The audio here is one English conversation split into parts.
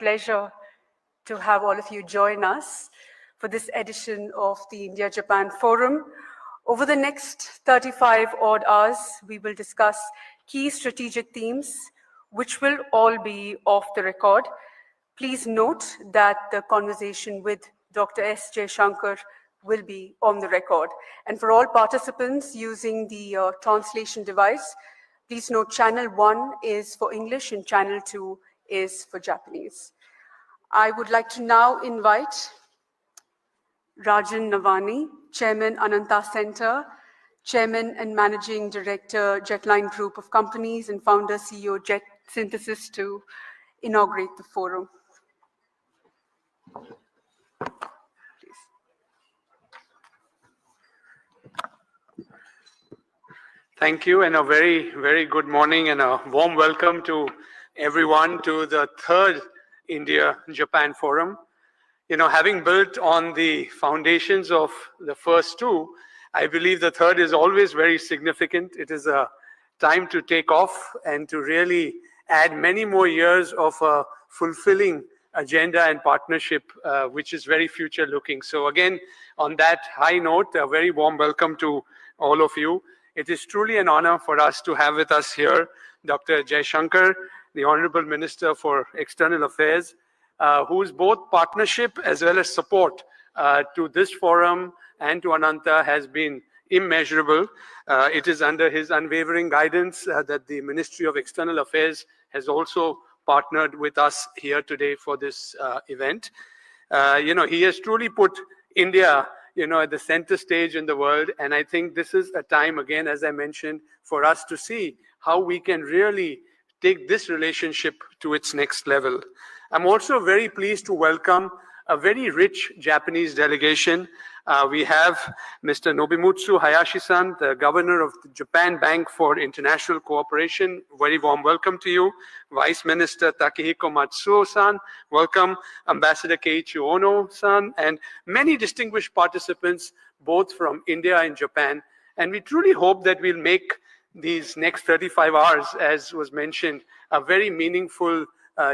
pleasure to have all of you join us for this edition of the India-Japan Forum. Over the next 35 odd hours, we will discuss key strategic themes, which will all be off the record. Please note that the conversation with Dr. S. Jaishankar will be on the record. And for all participants using the translation device, please note channel 1 is for English and channel 2 is for Japanese. I would like to now invite Rajan Navani, Chairman, Ananta Center, Chairman and Managing Director, Jetline Group of Companies, and Founder, CEO, Jet Synthesis, to inaugurate the forum. Thank you, and a very, very good morning and a warm welcome to everyone to the third India-Japan Forum. You know, having built on the foundations of the first two, I believe the third is always very significant. It is a time to take off and to really add many more years of a fulfilling agenda and partnership, which is very future looking. So again, on that high note, a very warm welcome to all of you. It is truly an honor for us to have with us here Dr. Jaishankar, the Honorable Minister for External Affairs, whose both partnership as well as support to this forum and to Ananta has been immeasurable. It is under his unwavering guidance that the Ministry of External Affairs has also partnered with us here today for this event. You know, he has truly put India, you know, at the center stage in the world. And I think this is a time, again, as I mentioned, for us to see how we can really take this relationship to its next level. I'm also very pleased to welcome a very rich Japanese delegation. We have Mr. Nobimutsu Hayashi-san, the Governor of the Japan Bank for International Cooperation. Very warm welcome to you. Vice Minister Takehiko Matsuo-san, welcome. Ambassador Keiichi Ono-san, and many distinguished participants, both from India and Japan. And we truly hope that we'll make these next 35 hours, as was mentioned, a very meaningful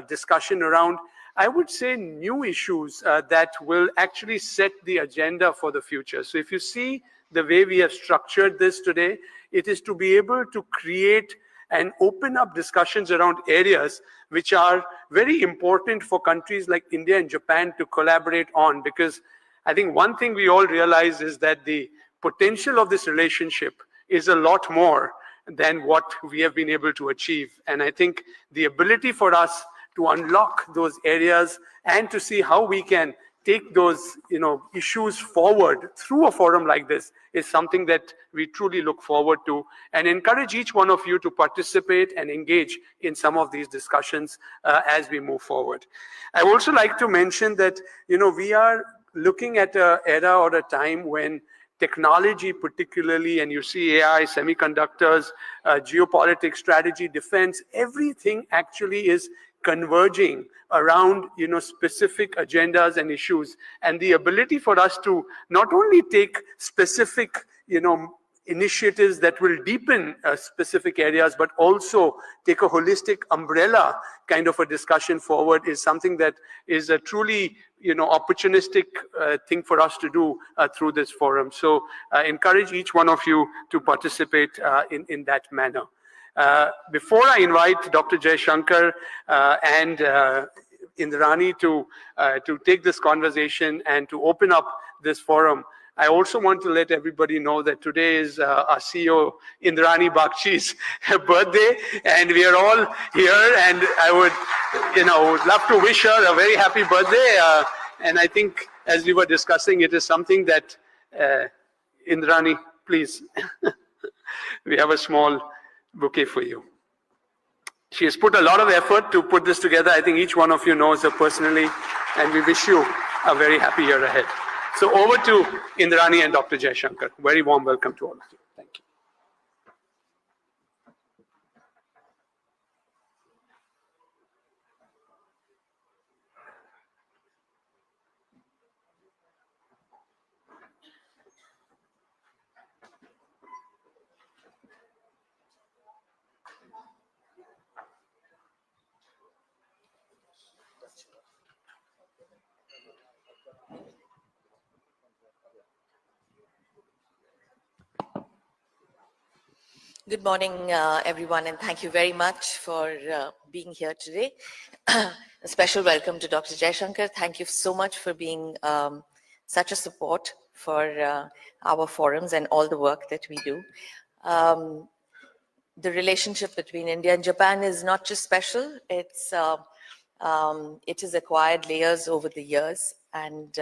discussion around, I would say, new issues that will actually set the agenda for the future. So if you see the way we have structured this today, it is to be able to create and open up discussions around areas which are very important for countries like India and Japan to collaborate on. Because I think one thing we all realize is that the potential of this relationship is a lot more than what we have been able to achieve. And I think the ability for us to unlock those areas and to see how we can take those, you know, issues forward through a forum like this is something that we truly look forward to, and encourage each one of you to participate and engage in some of these discussions as we move forward. I would also like to mention that, you know, we are looking at an era or a time when technology particularly, and you see AI, semiconductors, geopolitics, strategy, defense, everything actually is converging around, you know, specific agendas and issues. And the ability for us to not only take specific, you know, initiatives that will deepen specific areas, but also take a holistic umbrella kind of a discussion forward is something that is a truly, you know, opportunistic thing for us to do through this forum. So encourage each one of you to participate in that manner. Before I invite Dr. Jaishankar and Indrani to take this conversation and to open up this forum, I also want to let everybody know that today is our CEO, Indrani Bagchi's birthday, and we are all here, and I would, you know, would love to wish her a very happy birthday. And I think, as we were discussing, it is something that, Indrani, please, we have a small bouquet for you. She has put a lot of effort to put this together. I think each one of you knows her personally, and we wish you a very happy year ahead. So over to Indrani and Dr. Jaishankar. Very warm welcome to all of you. Thank you. Good morning, everyone, and thank you very much for being here today. A special welcome to Dr. Jaishankar. Thank you so much for being such a support for our forums and all the work that we do. The relationship between India and Japan is not just special, it has acquired layers over the years, and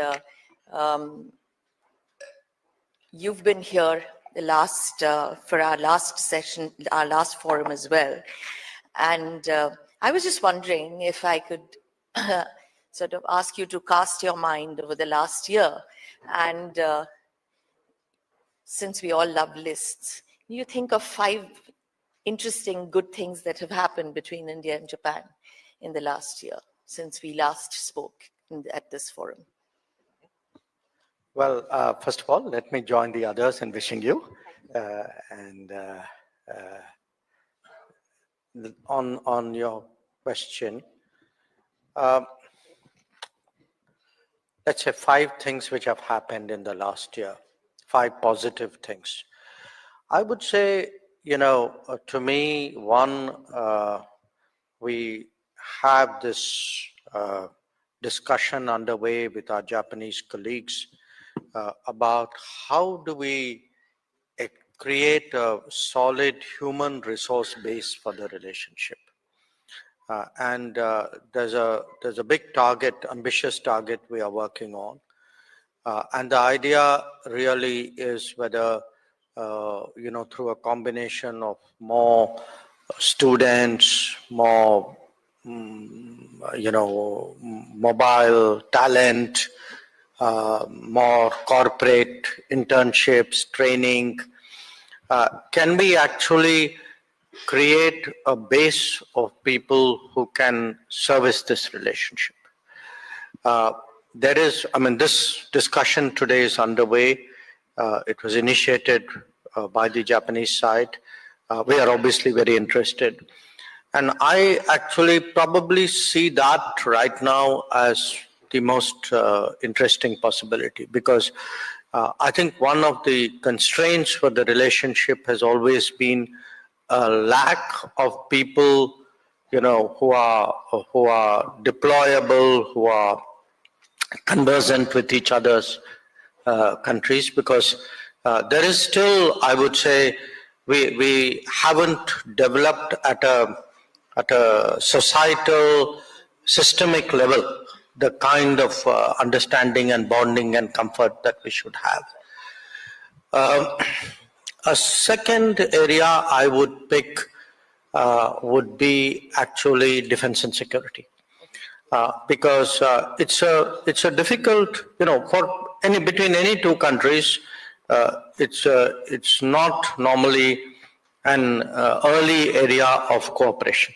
you've been here for our last session, our last forum as well. And I was just wondering if I could sort of ask you to cast your mind over the last year. And since we all love lists, you think of 5 interesting good things that have happened between India and Japan in the last year, since we last spoke at this forum. Well, first of all, let me join the others in wishing you. On your question, let's say 5 things which have happened in the last year, 5 positive things. I would say, to me, one, we have this discussion underway with our Japanese colleagues about how do we create a solid human resource base for the relationship. There's a big target, ambitious target we are working on. And the idea really is whether, through a combination of more students, more, mobile talent, more corporate internships, training, can we actually create a base of people who can service this relationship? This discussion today is underway. It was initiated by the Japanese side. We are obviously very interested. And I actually probably see that right now as the most interesting possibility, because I think one of the constraints for the relationship has always been a lack of people, who are deployable, who are conversant with each other's countries, because there is still, I would say, we haven't developed at a societal, systemic level the kind of understanding and bonding and comfort that we should have. A second area I would pick would be actually defense and security, because it's a difficult, between any 2 countries, it's not normally an early area of cooperation,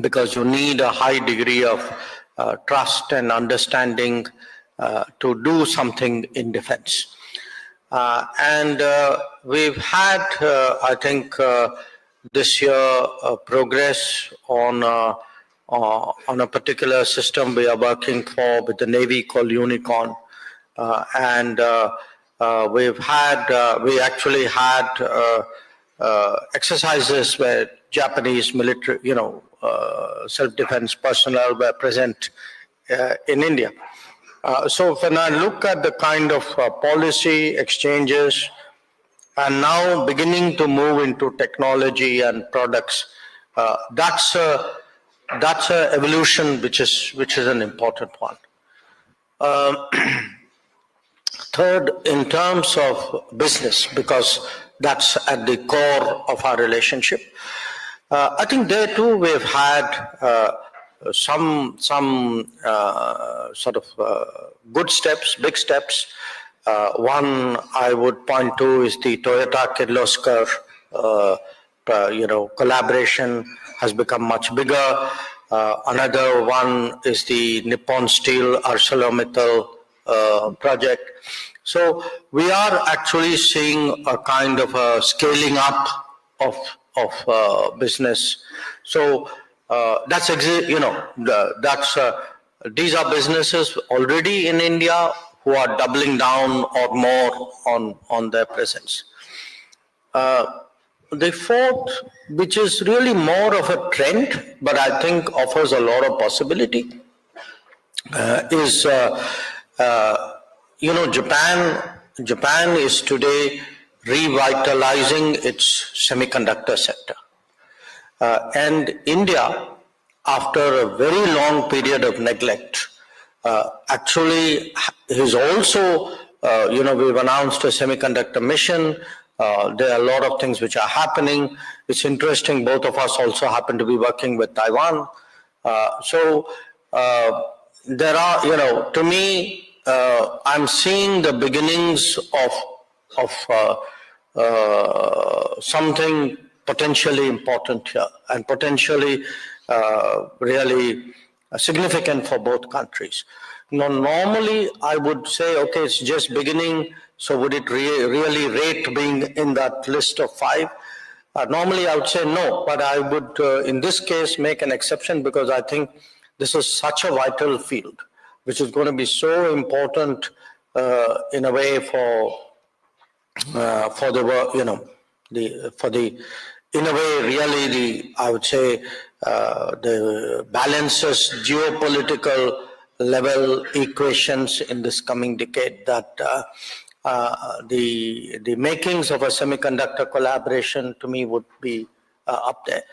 because you need a high degree of trust and understanding to do something in defense. We've had, I think, this year progress on a particular system we are working for with the Navy called Unicorn. We actually had exercises where Japanese military, self-defense personnel were present in India. So when I look at the kind of policy exchanges and now beginning to move into technology and products, that's a evolution which is an important one. Third, in terms of business, because that's at the core of our relationship, I think there too we've had some sort of good steps, big steps. One I would point to is the Toyota Kirloskar, collaboration has become much bigger. Another one is the Nippon Steel ArcelorMittal project. So we are actually seeing a kind of a scaling up of business. So these are businesses already in India who are doubling down or more on their presence. the fourth, which is really more of a trend, but I think offers a lot of possibility, is Japan is today revitalizing its semiconductor sector. And India, after a very long period of neglect, actually is also, we've announced a semiconductor mission. There are a lot of things which are happening. It's interesting, both of us also happen to be working with Taiwan. There are, to me, I'm seeing the beginnings of something potentially important here and potentially really significant for both countries. Now, normally I would say, okay, it's just beginning, so would it really rate being in that list of 5? Normally I would say no, but I would, in this case, make an exception because I think this is such a vital field, which is going to be so important in a way for the work, in a way, really I would say, the balances geopolitical level equations in this coming decade, that the makings of a semiconductor collaboration to me would be up there.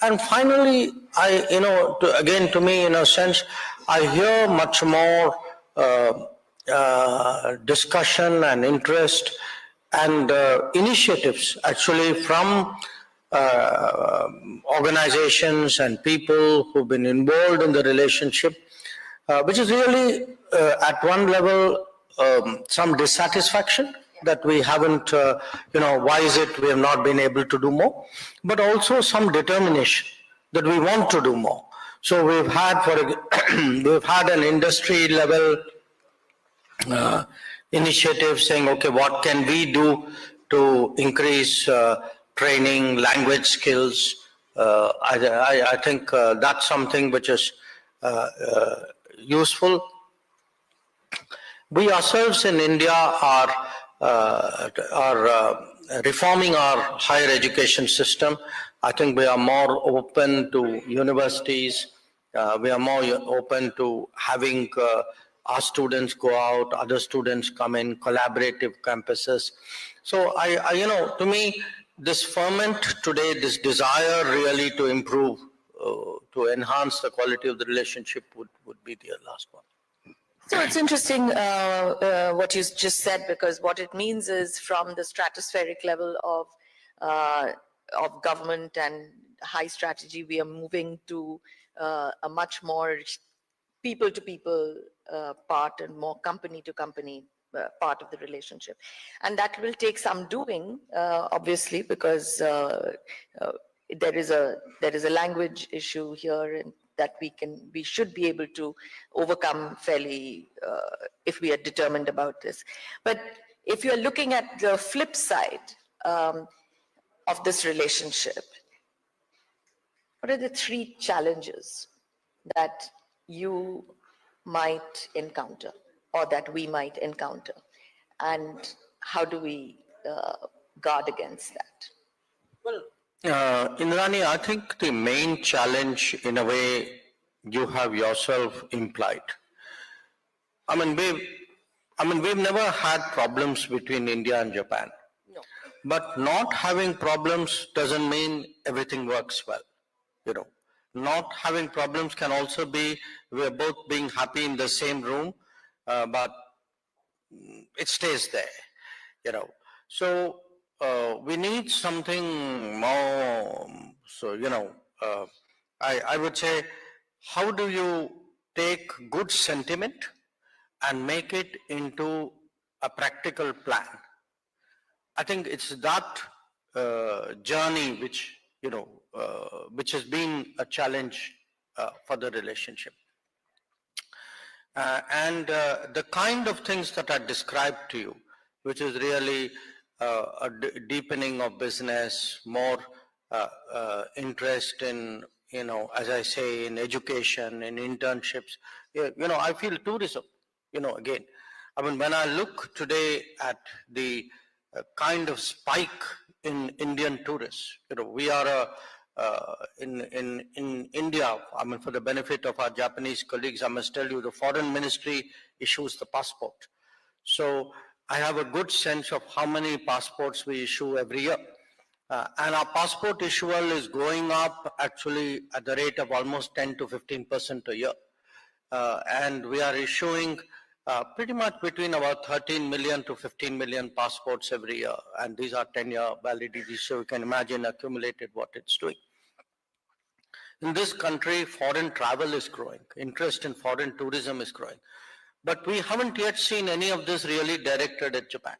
And finally, to me, in a sense, I hear much more discussion and interest and initiatives actually from organizations and people who've been involved in the relationship, which is really at one level some dissatisfaction that we haven't, why is it we have not been able to do more, but also some determination that we want to do more. So we've had, we've had an industry level initiative saying, okay, what can we do to increase training, language skills? I think that's something which is useful. We ourselves in India are reforming our higher education system. I think we are more open to universities. We are more open to having our students go out, other students come in, collaborative campuses. So to me, this ferment today, this desire really to improve, to enhance the quality of the relationship would be the last one. So it's interesting what you just said, because what it means is from the stratospheric level of government and high strategy, we are moving to a much more people-to-people part and more company-to-company part of the relationship. And that will take some doing, obviously, because there is a language issue here, and that we should be able to overcome fairly if we are determined about this. But if you're looking at the flip side of this relationship, what are the 3 challenges that you might encounter or that we might encounter, and how do we guard against that? Well, Indrani, I think the main challenge, in a way, you have yourself implied. We've never had problems between India and Japan. No. But not having problems doesn't mean everything works well. Not having problems can also be we're both being happy in the same room, but it stays there. So we need something more. So I would say, how do you take good sentiment and make it into a practical plan? I think it's that journey which has been a challenge for the relationship. And the kind of things that I described to you, which is really a deepening of business, more interest in, as I say, in education, in internships. I feel tourism, again. When I look today at the kind of spike in Indian tourists. We are in India, I mean, for the benefit of our Japanese colleagues, I must tell you, the foreign ministry issues the passport. So I have a good sense of how many passports we issue every year. And our passport issual is going up actually at the rate of almost 10 to 15% a year. And we are issuing pretty much between about 13 million to 15 million passports every year. And these are 10-year validity, so you can imagine accumulated what it's doing. In this country, foreign travel is growing. Interest in foreign tourism is growing. But we haven't yet seen any of this really directed at Japan.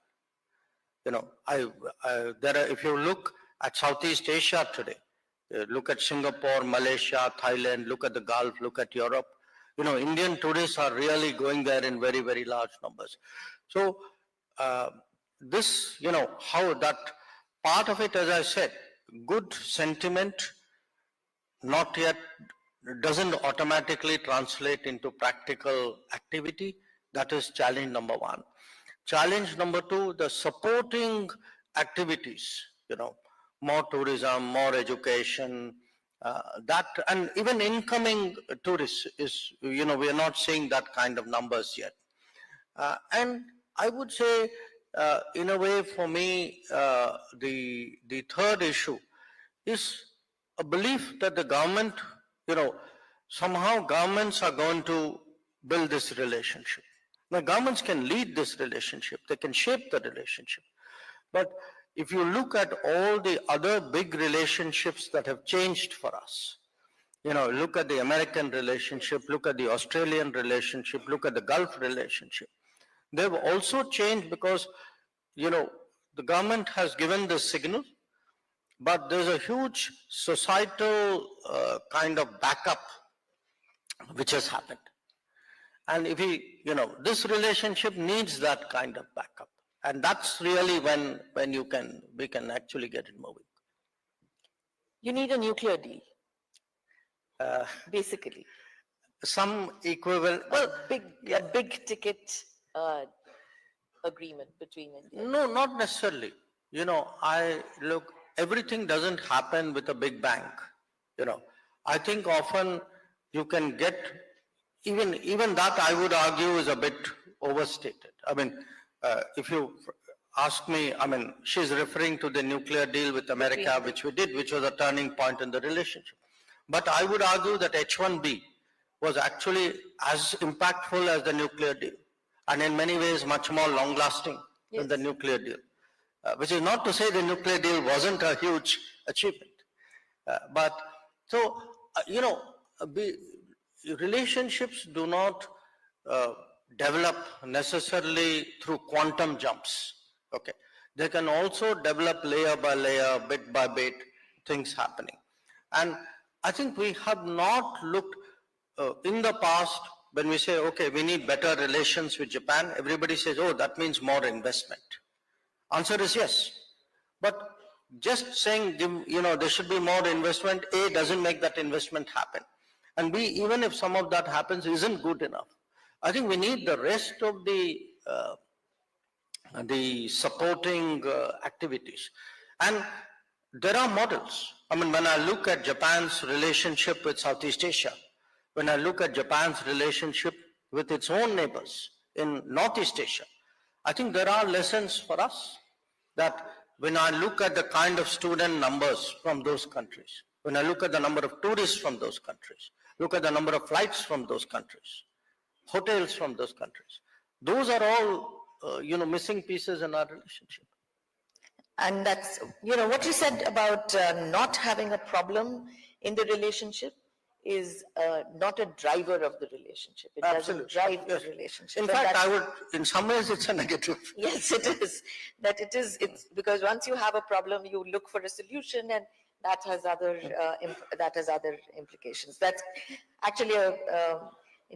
If you look at Southeast Asia today, look at Singapore, Malaysia, Thailand, look at the Gulf, look at Europe, Indian tourists are really going there in very, very large numbers. So how that part of it, as I said, good sentiment, not yet, doesn't automatically translate into practical activity. That is challenge number one. Challenge number two, the supporting activities, more tourism, more education, and even incoming tourists is, we are not seeing that kind of numbers yet. And I would say, in a way, for me, the third issue is a belief that the government, somehow governments are going to build this relationship. Now, governments can lead this relationship, they can shape the relationship. But if you look at all the other big relationships that have changed for us, look at the American relationship, look at the Australian relationship, look at the Gulf relationship. They've also changed because, the government has given the signal, but there's a huge societal kind of backup which has happened. And if this relationship needs that kind of backup. And that's really when we can actually get it moving. You need a nuclear deal, basically. Some equivalent. Well, a big ticket agreement between India. No, not necessarily. Everything doesn't happen with a big bang. I think often you can get, even that I would argue is a bit overstated. I mean, if you ask me, she's referring to the nuclear deal with America, which we did, which was a turning point in the relationship. But I would argue that H-1B was actually as impactful as the nuclear deal, and in many ways much more long-lasting than the nuclear deal. Which is not to say the nuclear deal wasn't a huge achievement. Relationships do not develop necessarily through quantum jumps. Okay, they can also develop layer by layer, bit by bit, things happening. And I think we have not looked in the past when we say, okay, we need better relations with Japan, everybody says, oh, that means more investment. Answer is yes. But just saying, there should be more investment, A, doesn't make that investment happen. And B, even if some of that happens, isn't good enough. I think we need the rest of the supporting activities. And there are models. When I look at Japan's relationship with Southeast Asia, when I look at Japan's relationship with its own neighbors in Northeast Asia, I think there are lessons for us that when I look at the kind of student numbers from those countries, when I look at the number of tourists from those countries, look at the number of flights from those countries, hotels from those countries, those are all, missing pieces in our relationship. And that's, what you said about not having a problem in the relationship is not a driver of the relationship. It doesn't drive the relationship. In fact, in some ways, it's a negative. Yes, it is. It's because once you have a problem, you look for a solution, and that has other implications. That's actually an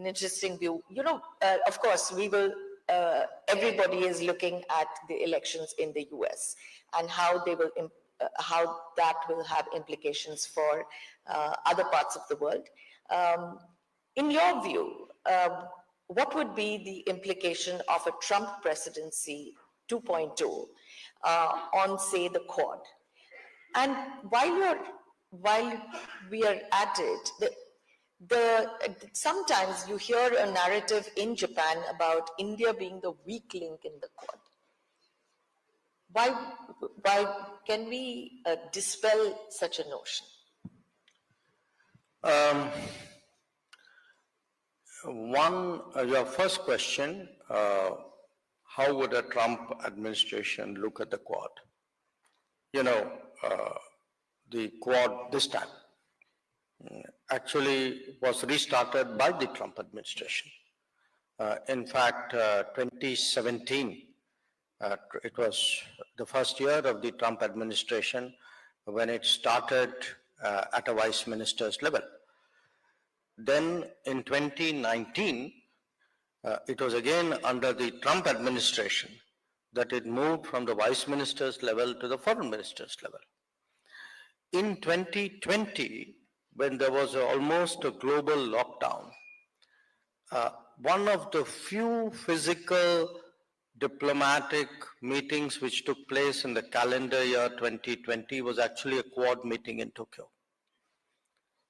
interesting view. Of course, we will. Everybody is looking at the elections in the US and how they will. How that will have implications for other parts of the world. In your view, what would be the implication of a Trump presidency 2.0 on, say, the Quad. And while we are at it, sometimes you hear a narrative in Japan about India being the weak link in the Quad. Why can we dispel such a notion? Your first question, how would a Trump administration look at the Quad? The Quad this time actually was restarted by the Trump administration. In fact, 2017, it was the first year of the Trump administration when it started at a vice minister's level. Then in 2019, it was again under the Trump administration that it moved from the vice minister's level to the foreign minister's level. In 2020, when there was almost a global lockdown, one of the few physical diplomatic meetings which took place in the calendar year 2020 was actually a Quad meeting in Tokyo.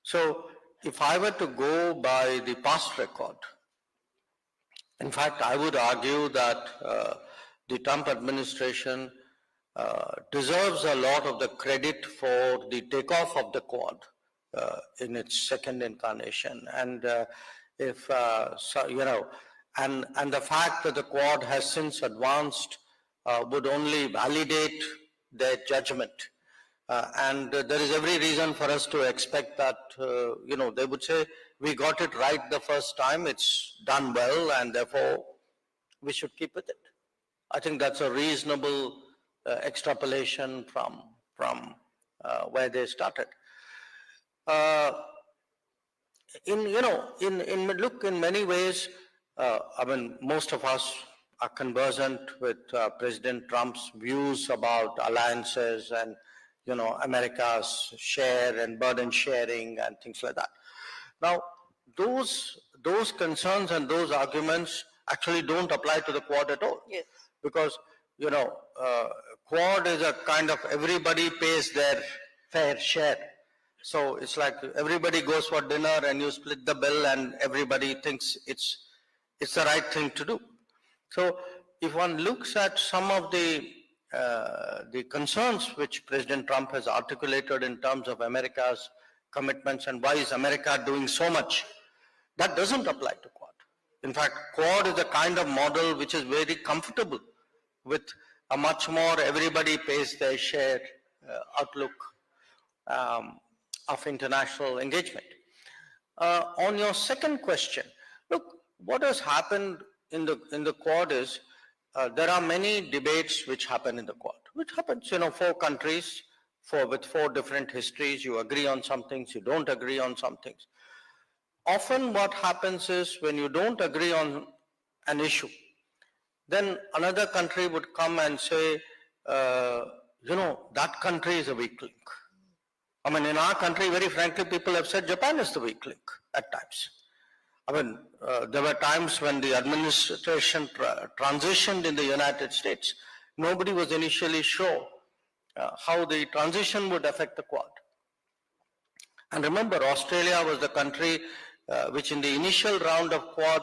So if I were to go by the past record, in fact, I would argue that the Trump administration deserves a lot of the credit for the takeoff of the Quad in its second incarnation. And and the fact that the Quad has since advanced would only validate their judgment. And there is every reason for us to expect that, they would say, we got it right the first time, it's done well, and therefore we should keep with it. I think that's a reasonable extrapolation from where they started. In many ways, most of us are conversant with President Trump's views about alliances and, America's share and burden sharing and things like that. Now, those concerns and those arguments actually don't apply to the Quad at all. Yes. Because, Quad is a kind of everybody pays their fair share. So it's like everybody goes for dinner and you split the bill and everybody thinks it's the right thing to do. So if one looks at some of the concerns which President Trump has articulated in terms of America's commitments and why is America doing so much, that doesn't apply to Quad. In fact, Quad is a kind of model which is very comfortable with a much more everybody pays their share outlook of international engagement. On your second question, look, what has happened in the Quad is there are many debates which happen in the Quad, which happens, 4 countries with 4 different histories. You agree on some things, you don't agree on some things. Often what happens is when you don't agree on an issue, then another country would come and say, that country is a weak link. In our country, very frankly, people have said Japan is the weak link at times. There were times when the administration transitioned in the United States. Nobody was initially sure how the transition would affect the Quad. And remember, Australia was the country which in the initial round of Quad,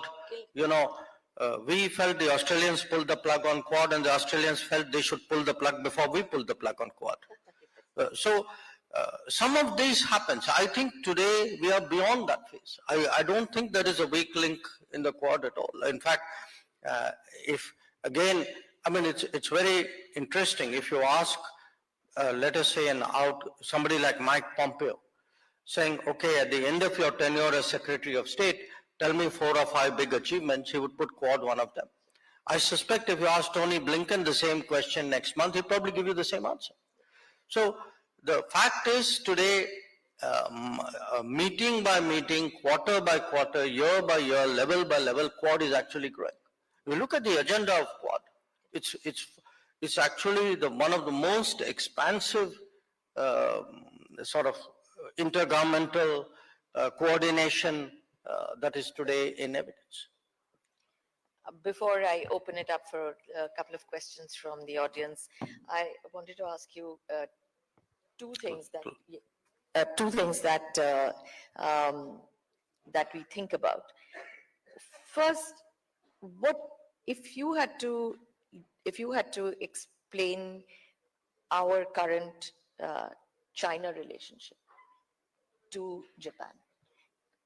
we felt the Australians pulled the plug on Quad and the Australians felt they should pull the plug before we pulled the plug on Quad. Some of this happens. I think today we are beyond that phase. I don't think there is a weak link in the Quad at all. In fact, it's very interesting. If you ask, let us say, somebody like Mike Pompeo, saying, okay, at the end of your tenure as Secretary of State, tell me 4 or 5 big achievements, he would put Quad one of them. I suspect if you ask Tony Blinken the same question next month, he'll probably give you the same answer. So the fact is today, meeting by meeting, quarter by quarter, year by year, level by level, Quad is actually growing. If you look at the agenda of Quad, it's actually one of the most expansive sort of intergovernmental coordination that is today in evidence. before I open it up for a couple of questions from the audience, I wanted to ask you two things that that we think about. First, what if you had to explain our current China relationship to Japan,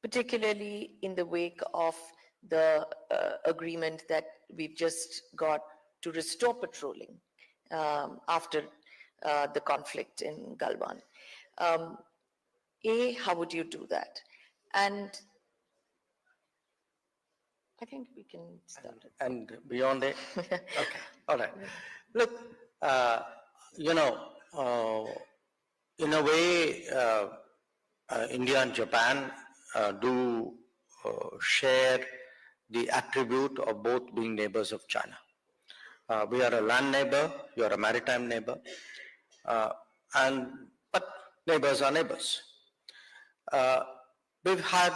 particularly in the wake of the agreement that we've just got to restore patrolling after the conflict in Galwan. How would you do that? And I think we can start it. And beyond it? Okay, all right. Look, in a way, India and Japan do share the attribute of both being neighbors of China. We are a land neighbor, you are a maritime neighbor, but neighbors are neighbors. We've had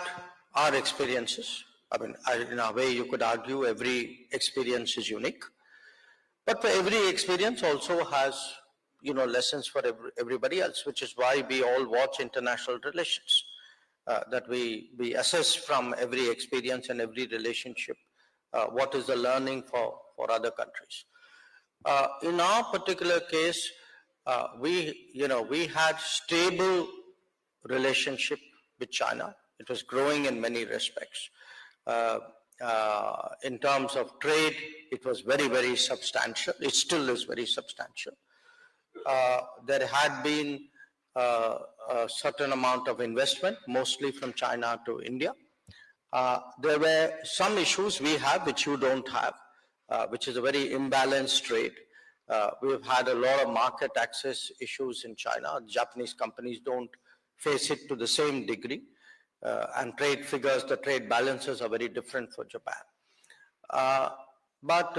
our experiences. I mean, in a way, you could argue every experience is unique, but for every experience also has, lessons for everybody else, which is why we all watch international relations, that we assess from every experience and every relationship, what is the learning for other countries. In our particular case, we had stable relationship with China. It was growing in many respects. In terms of trade, it was very, very substantial. It still is very substantial. There had been a certain amount of investment, mostly from China to India. There were some issues we have which you don't have, which is a very imbalanced trade. We've had a lot of market access issues in China. Japanese companies don't face it to the same degree. And trade figures, the trade balances are very different for Japan. But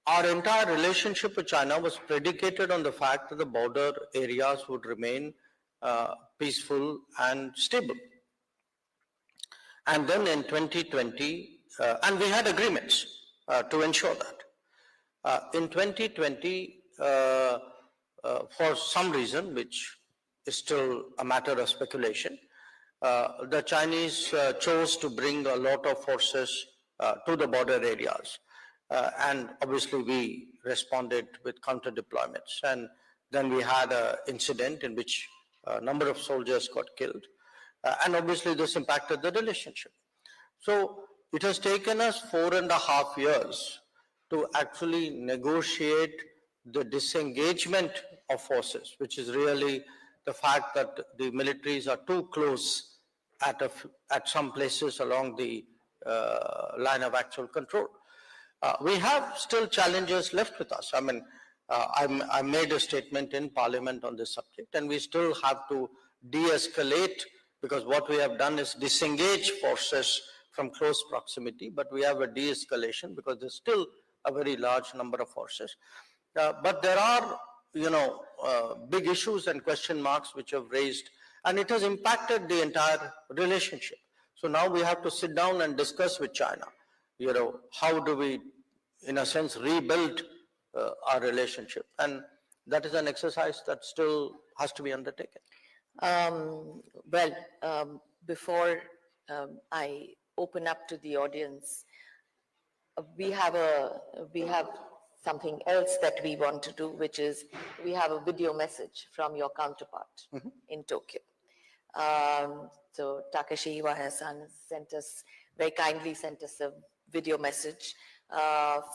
our entire relationship with China was predicated on the fact that the border areas would remain peaceful and stable. And then in 2020, and we had agreements to ensure that. In 2020, for some reason, which is still a matter of speculation, the Chinese chose to bring a lot of forces to the border areas. And obviously we responded with counter deployments. And then we had an incident in which a number of soldiers got killed. And obviously this impacted the relationship. So it has taken us 4.5 years to actually negotiate the disengagement of forces, which is really the fact that the militaries are too close at some places along the line of actual control. We have still challenges left with us. I mean, I made a statement in Parliament on this subject, and we still have to de-escalate, because what we have done is disengage forces from close proximity, but we have a de-escalation because there's still a very large number of forces. But there are, big issues and question marks which have raised, and it has impacted the entire relationship. So now we have to sit down and discuss with China, how do we, in a sense, rebuild our relationship? And that is an exercise that still has to be undertaken. Before I open up to the audience, we have something else that we want to do, which is we have a video message from your counterpart in Tokyo. So Takashi Iwaya-san very kindly sent us a video message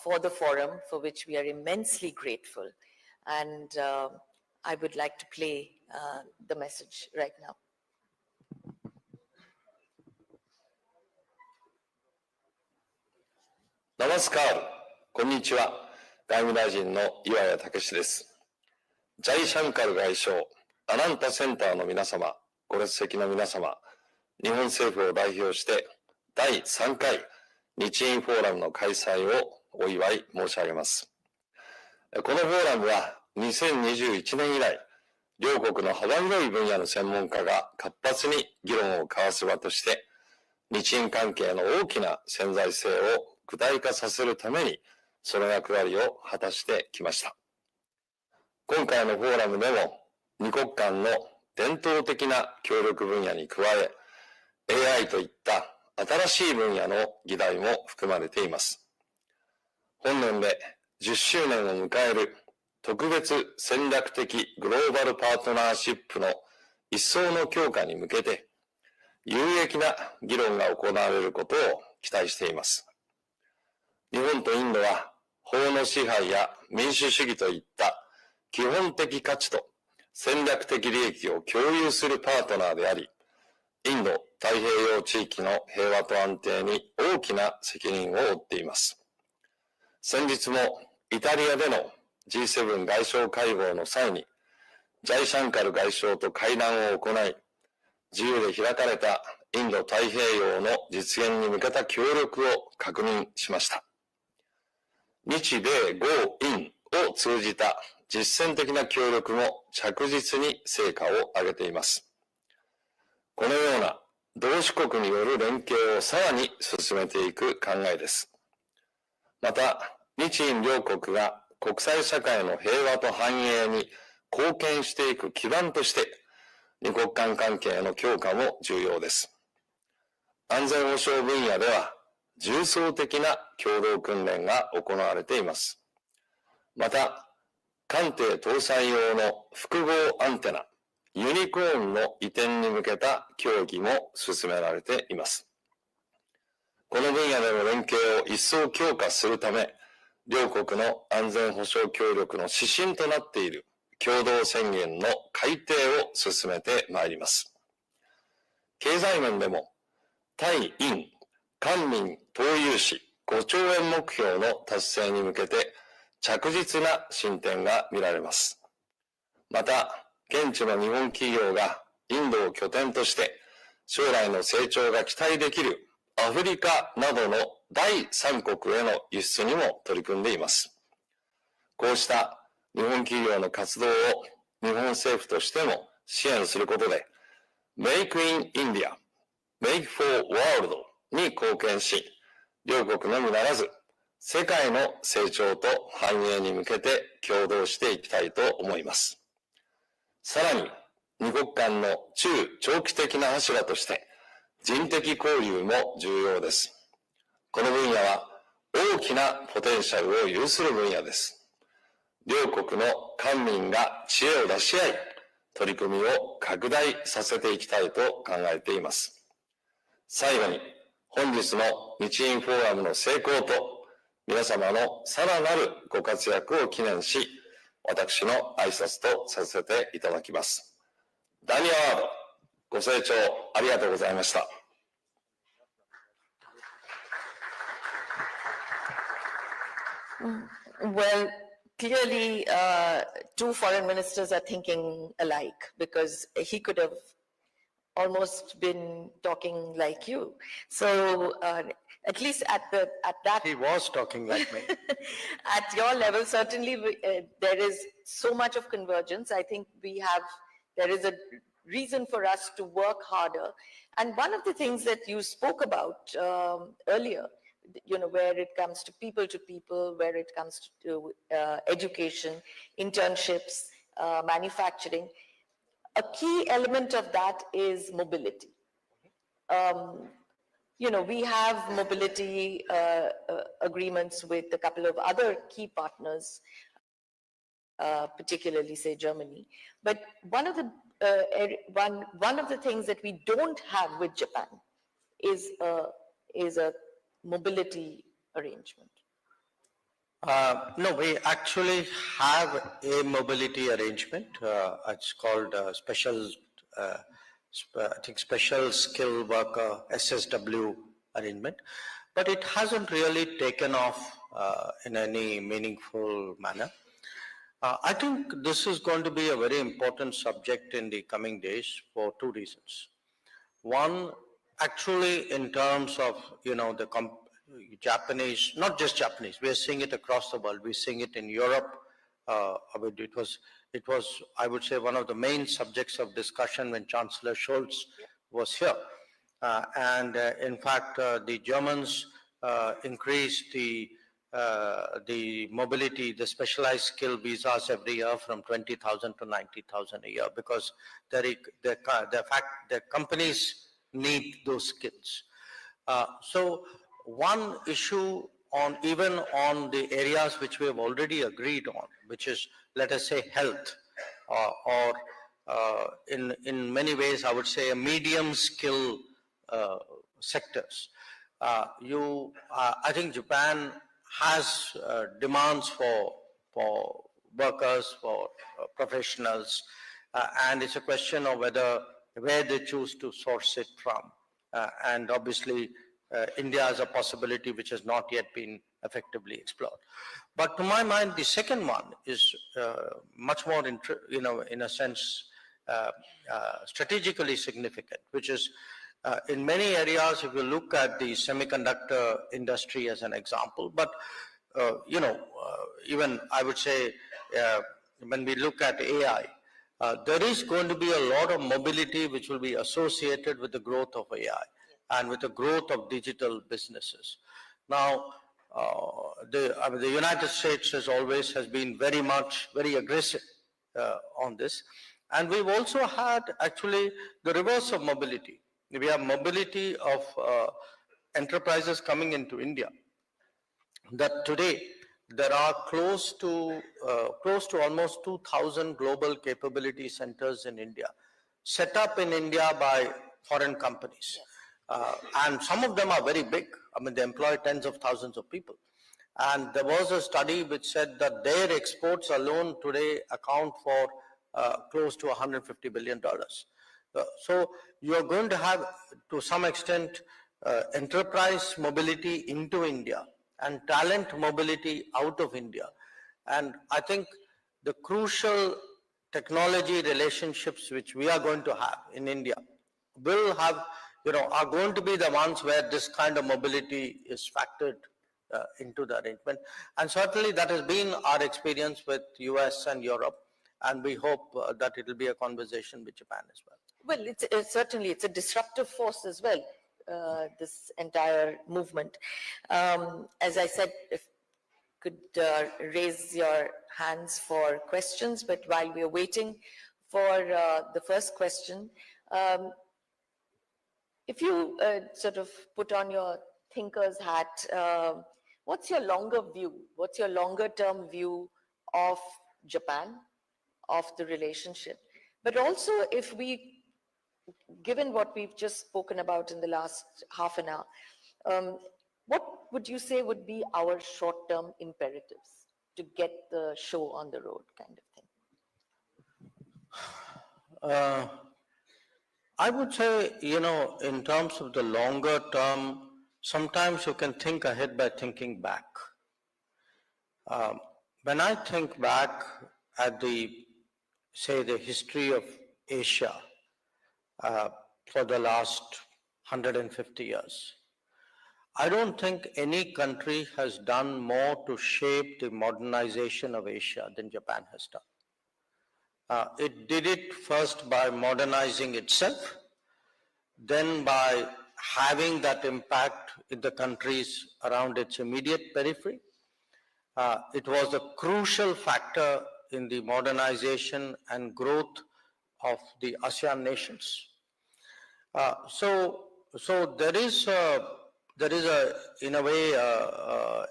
for the forum, for which we are immensely grateful. And I would like to play the message right now. Namaskar, konnichiwa. 外務大臣の岩谷武です。ジャイシャンカル外相、アナンタセンターの皆様、ご列席の皆様、日本政府を代表して第3回日印フォーラムの開催をお祝い申し上げます。このフォーラムは2021年以来、両国の幅広い分野の専門家が活発に議論を交わす場として、日印関係の大きな潜在性を具体化させるために、その役割を果たしてきました。今回のフォーラムでも、二国間の伝統的な協力分野に加え、AI といった新しい分野の議題も含まれています。本年で10周年を迎える特別戦略的グローバルパートナーシップの一層の強化に向けて、有益な議論が行われることを期待しています。日本とインドは法の支配や民主主義といった基本的価値と戦略的利益を共有するパートナーであり、インド太平洋地域の平和と安定に大きな責任を負っています。先日もイタリアでの G7 外相会合の際に、ジャイシャンカル外相と会談を行い、自由で開かれたインド太平洋の実現に向けた協力を確認しました。日米豪印を通じた実践的な協力も着実に成果を上げています。このような同志国による連携をさらに進めていく考えです。また、日印両国が国際社会の平和と繁栄に貢献していく基盤として、二国間関係の強化も重要です。安全保障分野では、重層的な共同訓練が行われています。また、艦艇搭載用の複合アンテナ、ユニコーンの移転に向けた協議も進められています。この分野での連携を一層強化するため、両国の安全保障協力の指針となっている共同宣言の改定を進めてまいります。経済面でも、対印、官民投融資5兆円目標の達成に向けて着実な進展が見られます。また、現地の日本企業がインドを拠点として将来の成長が期待できるアフリカなどの第三国への輸出にも取り組んでいます。こうした日本企業の活動を日本政府としても支援することで、Make in India, Make for World に貢献し、両国のみならず、世界の成長と繁栄に向けて協働していきたいと思います。さらに、二国間の中長期的な柱として、人的交流も重要です。この分野は大きなポテンシャルを有する分野です。両国の官民が知恵を出し合い、取り組みを拡大させていきたいと考えています。最後に、本日の日印フォーラムの成功と、皆様のさらなるご活躍を記念し、私の挨拶とさせていただきます。ダニアワード、ご清聴ありがとうございました。Well, clearly, two foreign ministers are thinking alike because he could have almost been talking like you. So at least at that He was talking like me. at your level, certainly there is so much of convergence. I think there is a reason for us to work harder. And one of the things that you spoke about earlier, where it comes to people, where it comes to education, internships, manufacturing, a key element of that is mobility. We have mobility agreements with a couple of other key partners, particularly, say, Germany. But one of the things that we don't have with Japan is a mobility arrangement. No, we actually have a mobility arrangement. It's called special skill worker SSW arrangement, but it hasn't really taken off in any meaningful manner. I think this is going to be a very important subject in the coming days for two reasons. One, actually in terms of, the Japanese, not just Japanese, we are seeing it across the world. We're seeing it in Europe. It was, I would say, one of the main subjects of discussion when Chancellor Scholz was here. In fact, the Germans increased the mobility, the specialized skill visas every year from 20,000 to 90,000 a year because their companies need those skills. So one issue even on the areas which we have already agreed on, which is, let us say, health, or in many ways, I would say a medium skill sectors. I think Japan has demands for workers, for professionals, and it's a question of where they choose to source it from. And obviously, India is a possibility which has not yet been effectively explored. But to my mind, the second one is much more, in a sense, strategically significant, which is in many areas, if you look at the semiconductor industry as an example, but even I would say when we look at AI, there is going to be a lot of mobility which will be associated with the growth of AI and with the growth of digital businesses. Now, the United States has been very aggressive on this. And we've also had actually the reverse of mobility. We have mobility of enterprises coming into India. That today there are close to almost 2,000 global capability centers in India, set up in India by foreign companies. And some of them are very big. I mean, they employ tens of thousands of people. And there was a study which said that their exports alone today account for close to $150 billion. So you're going to have, to some extent, enterprise mobility into India and talent mobility out of India. And I think the crucial technology relationships which we are going to have in India will have, are going to be the ones where this kind of mobility is factored into the arrangement. And certainly that has been our experience with US and Europe. And we hope that it will be a conversation with Japan as well. Well, it's a disruptive force as well, this entire movement. As I said, if you could raise your hands for questions, but while we are waiting for the first question, if you sort of put on your thinker's hat, what's your longer view? What's your longer term view of Japan, of the relationship? But also, given what we've just spoken about in the last half an hour, what would you say would be our short-term imperatives to get the show on the road, kind of thing? I would say, in terms of the longer term, sometimes you can think ahead by thinking back. When I think back at the history of Asia for the last 150 years, I don't think any country has done more to shape the modernization of Asia than Japan has done. It did it first by modernizing itself, then by having that impact in the countries around its immediate periphery. It was a crucial factor in the modernization and growth of the ASEAN nations. So there is in a way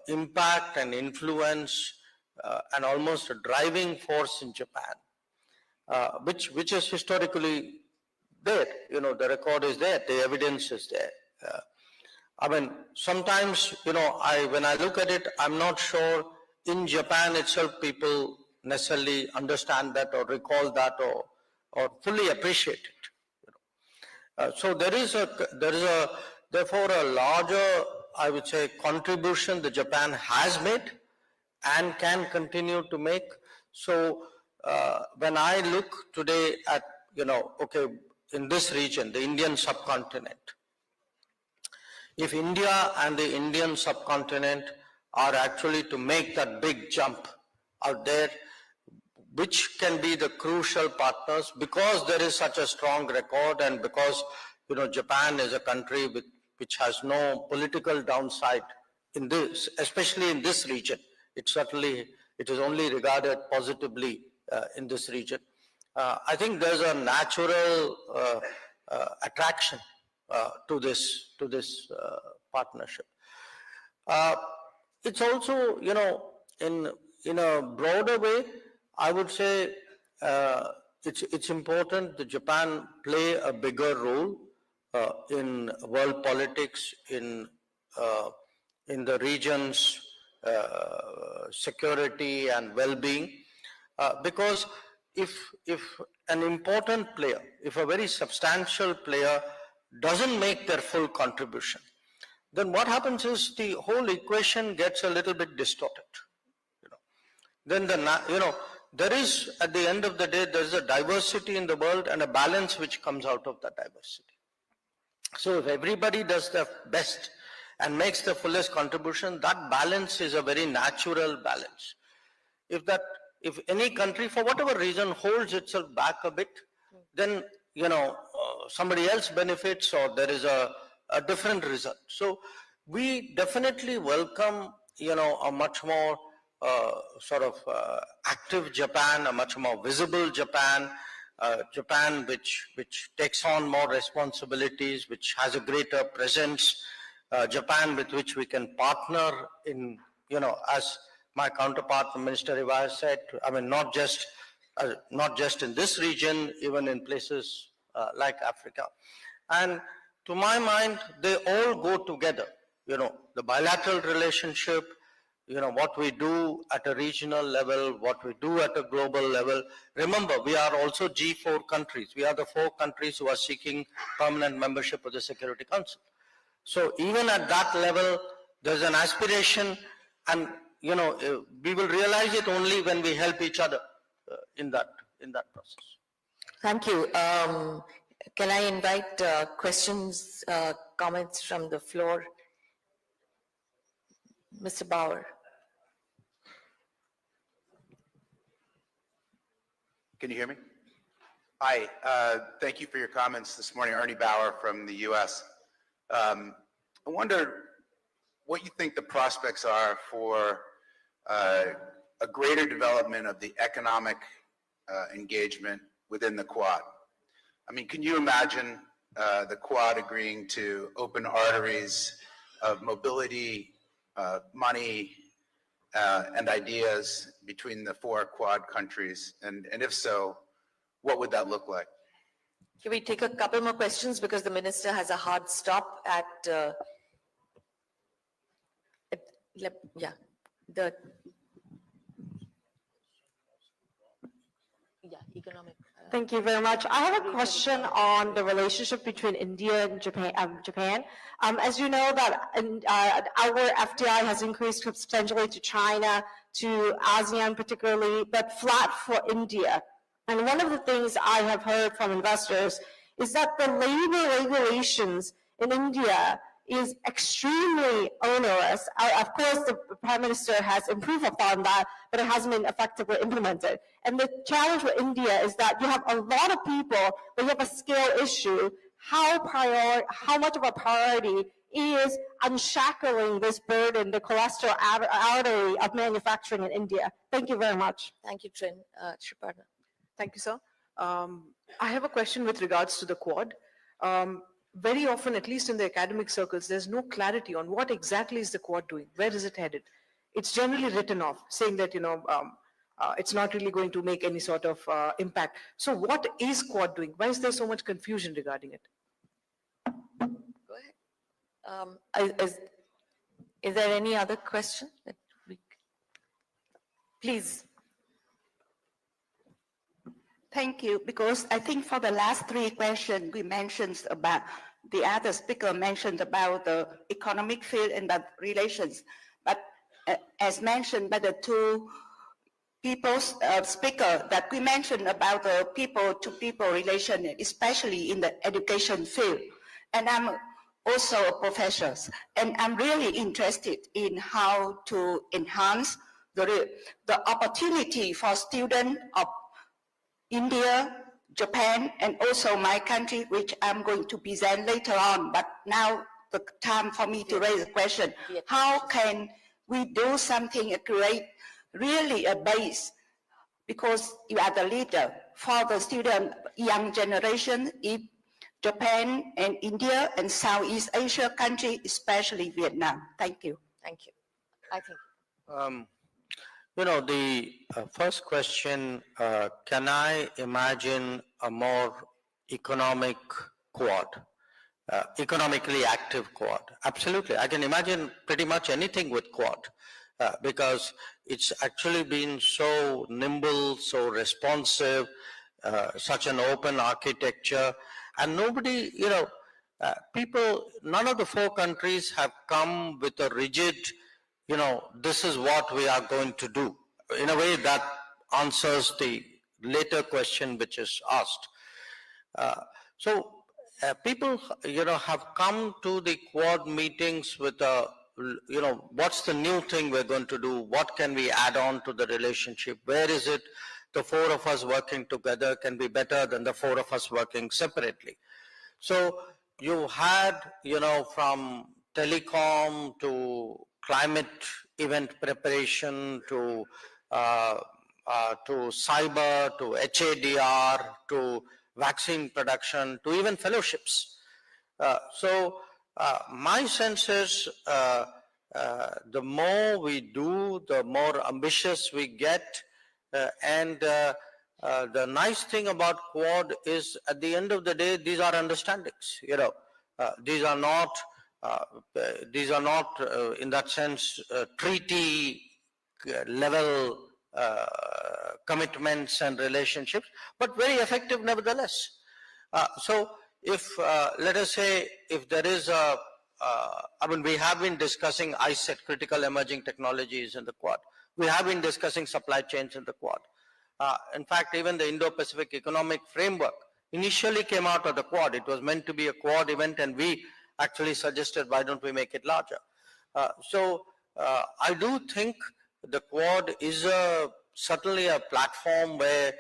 impact and influence and almost a driving force in Japan, which is historically there. The record is there, the evidence is there. I mean, sometimes, when I look at it, I'm not sure in Japan itself people necessarily understand that or recall that or fully appreciate it. So there is therefore a larger, I would say, contribution that Japan has made and can continue to make. So when I look today at, in this region, the Indian subcontinent, if India and the Indian subcontinent are actually to make that big jump out there, which can be the crucial partners, because there is such a strong record and because Japan is a country which has no political downside in this, especially in this region. It is only regarded positively in this region. I think there's a natural attraction to this partnership. It's also, in a broader way, I would say it's important that Japan play a bigger role in world politics, in the region's security and well-being, because if an important player, if a very substantial player doesn't make their full contribution, then what happens is the whole equation gets a little bit distorted. Then there is, at the end of the day, there is a diversity in the world and a balance which comes out of that diversity. So if everybody does their best and makes the fullest contribution, that balance is a very natural balance. If any country, for whatever reason, holds itself back a bit, then somebody else benefits, or there is a different result. So we definitely welcome a much more active Japan, a much more visible Japan, Japan which takes on more responsibilities, which has a greater presence, Japan with which we can partner in, as my counterpart, the Minister Iwaya said, I mean, not just in this region, even in places like Africa. And to my mind, they all go together. The bilateral relationship, what we do at a regional level, what we do at a global level. Remember, we are also G4 countries. We are the 4 countries who are seeking permanent membership of the Security Council. So even at that level, there's an aspiration, and we will realize it only when we help each other in that process. Thank you. Can I invite questions, comments from the floor? Mr. Bauer. Can you hear me? Hi, thank you for your comments this morning. Ernie Bauer from the U.S. I wonder what you think the prospects are for a greater development of the economic engagement within the Quad. I mean, can you imagine the Quad agreeing to open arteries of mobility, money, and ideas between the 4 Quad countries? And if so, what would that look like? Can we take a couple more questions, because the minister has a hard stop at economic. Thank you very much. I have a question on the relationship between India and Japan. As you know, that our FDI has increased substantially to China, to ASEAN particularly, but flat for India. And one of the things I have heard from investors is that the labor regulations in India is extremely onerous. Of course, the Prime Minister has improved upon that, but it hasn't been effectively implemented. And the challenge with India is that you have a lot of people, but you have a scale issue. How much of a priority is unshackling this burden, the cholesterol artery of manufacturing in India? Thank you very much. Thank you, Trin. Shriparna. Thank you, sir. I have a question with regards to the Quad. Very often, at least in the academic circles, there's no clarity on what exactly is the Quad doing. Where is it headed? It's generally written off, saying that, it's not really going to make any sort of impact. So what is Quad doing? Why is there so much confusion regarding it? Go ahead. Is there any other question? Please. Thank you, because I think for the last 3 questions, we mentioned about, the other speaker mentioned about the economic field and the relations. But as mentioned by the 2 people's speaker, that we mentioned about the people-to-people relation, especially in the education field. And I'm also a professor, and I'm really interested in how to enhance the opportunity for students of India, Japan and also my country, which I'm going to present later on, but now the time for me to raise a question. How can we do something to create really a base, because you are the leader for the student young generation, if Japan and India and Southeast Asia country, especially Vietnam. Thank you. Thank you. I think. The first question, can I imagine a more economic Quad, economically active Quad? Absolutely. I can imagine pretty much anything with Quad because it's actually been so nimble, so responsive, such an open architecture. And nobody, people, none of the four countries have come with a rigid, this is what we are going to do. In a way that answers the later question which is asked. People, have come to the Quad meetings with what's the new thing we're going to do? What can we add on to the relationship? Where is it the four of us working together can be better than the four of us working separately? So you had, from telecom to climate event preparation to cyber, to HADR, to vaccine production, to even fellowships. My sense is the more we do, the more ambitious we get. And the nice thing about Quad is at the end of the day, these are understandings. These are not in that sense treaty level commitments and relationships, but very effective nevertheless. So if, let us say, if there is we have been discussing ISET, critical emerging technologies in the Quad. We have been discussing supply chains in the Quad. In fact, even the Indo-Pacific economic framework initially came out of the Quad. It was meant to be a Quad event, and we actually suggested, why don't we make it larger? I do think the Quad is certainly a platform where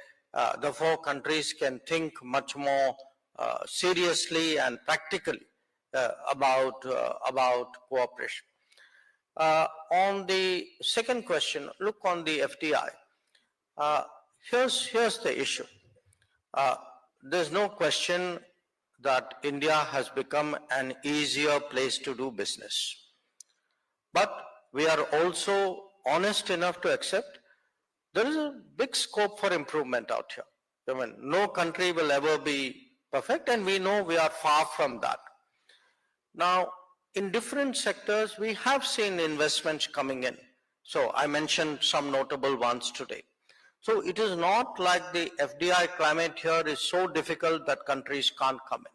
the four countries can think much more seriously and practically about cooperation. On the second question, look on the FDI. Here's the issue. There's no question that India has become an easier place to do business. But we are also honest enough to accept there is a big scope for improvement out here. No country will ever be perfect, and we know we are far from that. Now, in different sectors, we have seen investments coming in. So I mentioned some notable ones today. So it is not like the FDI climate here is so difficult that countries can't come in.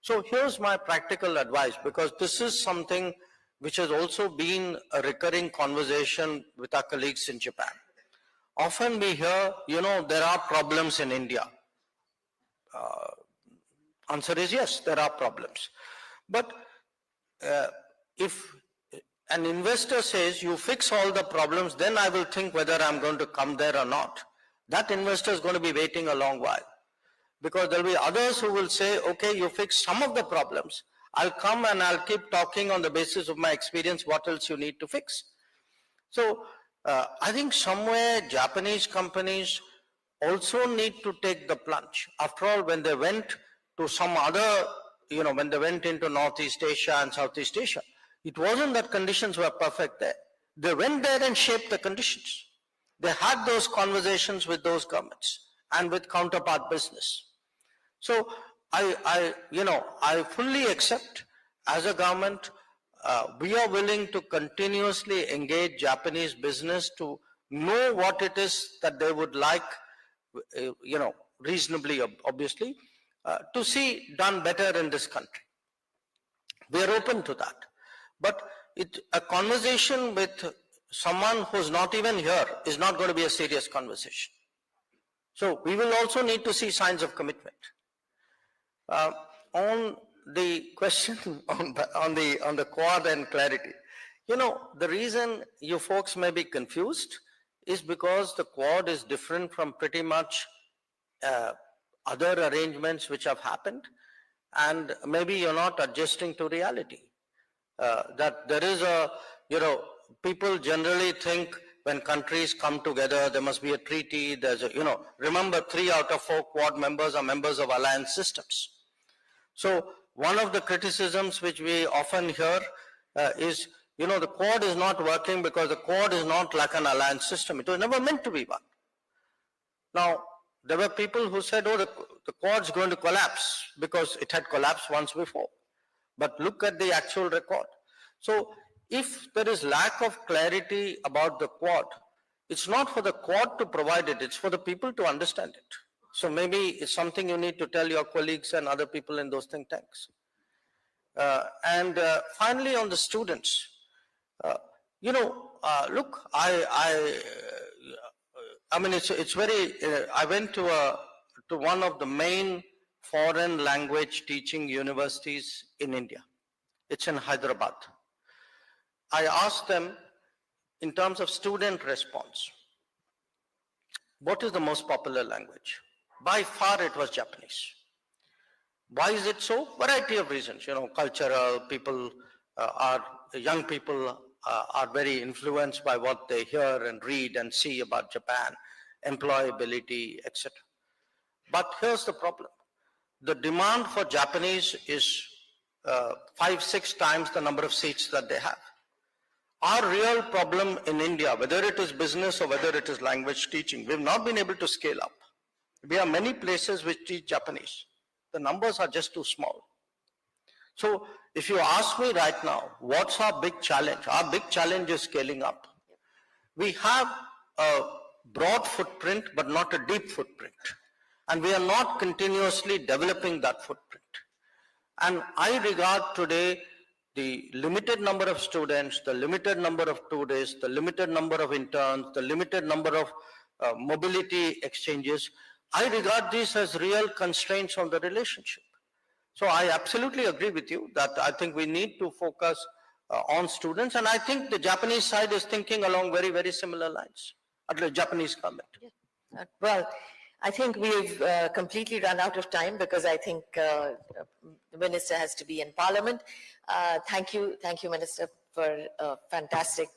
So here's my practical advice, because this is something which has also been a recurring conversation with our colleagues in Japan. Often we hear, there are problems in India. Answer is yes, there are problems. But if an investor says, you fix all the problems, then I will think whether I'm going to come there or not. That investor is going to be waiting a long while. Because there will be others who will say, okay, you fix some of the problems. I'll come and I'll keep talking on the basis of my experience, what else you need to fix. So I think somewhere Japanese companies also need to take the plunge. After all, when they went to some other, when they went into Northeast Asia and Southeast Asia, it wasn't that conditions were perfect there. They went there and shaped the conditions. They had those conversations with those governments and with counterpart business. So I fully accept as a government, we are willing to continuously engage Japanese business to know what it is that they would like, reasonably, obviously, to see done better in this country. We are open to that. But a conversation with someone who's not even here is not going to be a serious conversation. So we will also need to see signs of commitment. On the question on the Quad and clarity, the reason you folks may be confused is because the Quad is different from pretty much other arrangements which have happened, and maybe you're not adjusting to reality. That there is a, people generally think when countries come together, there must be a treaty. There's a, remember 3 out of 4 Quad members are members of alliance systems. So one of the criticisms which we often hear is, the Quad is not working because the Quad is not like an alliance system. It was never meant to be one. Now, there were people who said, oh, the Quad's going to collapse because it had collapsed once before. But look at the actual record. So if there is lack of clarity about the Quad, it's not for the Quad to provide it, it's for the people to understand it. So maybe it's something you need to tell your colleagues and other people in those think tanks. And finally, on the students, look, I mean, it's very, I went to one of the main foreign language teaching universities in India. It's in Hyderabad. I asked them, in terms of student response, what is the most popular language? By far it was Japanese. Why is it so? Variety of reasons, cultural, people young people are very influenced by what they hear and read and see about Japan, employability, etc. But here's the problem. The demand for Japanese is 5-6 times the number of seats that they have. Our real problem in India, whether it is business or whether it is language teaching, we've not been able to scale up. We have many places which teach Japanese. The numbers are just too small. So if you ask me right now, what's our big challenge? Our big challenge is scaling up. We have a broad footprint, but not a deep footprint. And we are not continuously developing that footprint. And I regard today the limited number of students, the limited number of tourists, the limited number of interns, the limited number of mobility exchanges, I regard these as real constraints on the relationship. So I absolutely agree with you that I think we need to focus on students. And I think the Japanese side is thinking along very, very similar lines, at least Japanese government. Yeah. Well, I think we've completely run out of time because I think the Minister has to be in Parliament. Thank you, Minister, for a fantastic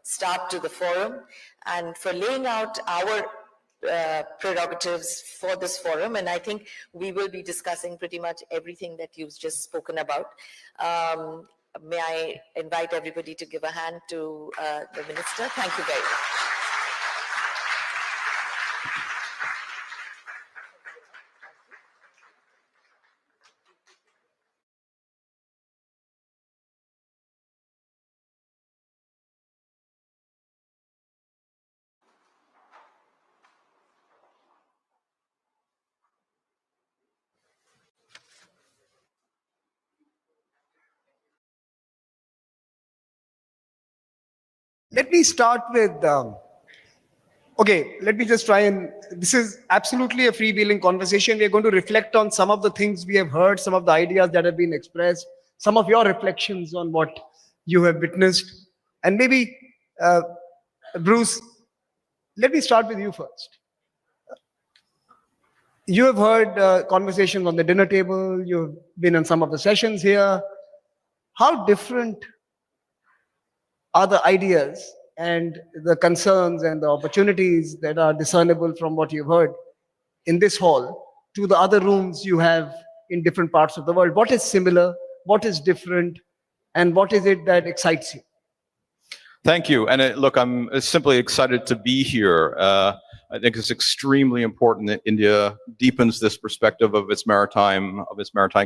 start to the forum and for laying out our prerogatives for this forum. And I think we will be discussing pretty much everything that you've just spoken about. May I invite everybody to give a hand to the Minister. Thank you very much. Let me start with, let me just try and, this is absolutely a freewheeling conversation. We're going to reflect on some of the things we have heard, some of the ideas that have been expressed, some of your reflections on what you have witnessed. And maybe, Bruce, let me start with you first. You have heard conversations on the dinner table, you've been in some of the sessions here. How different are the ideas and the concerns and the opportunities that are discernible from what you've heard in this hall to the other rooms you have in different parts of the world? What is similar, what is different, and what is it that excites you? Thank you. And look, I'm simply excited to be here. I think it's extremely important that India deepens this perspective of its maritime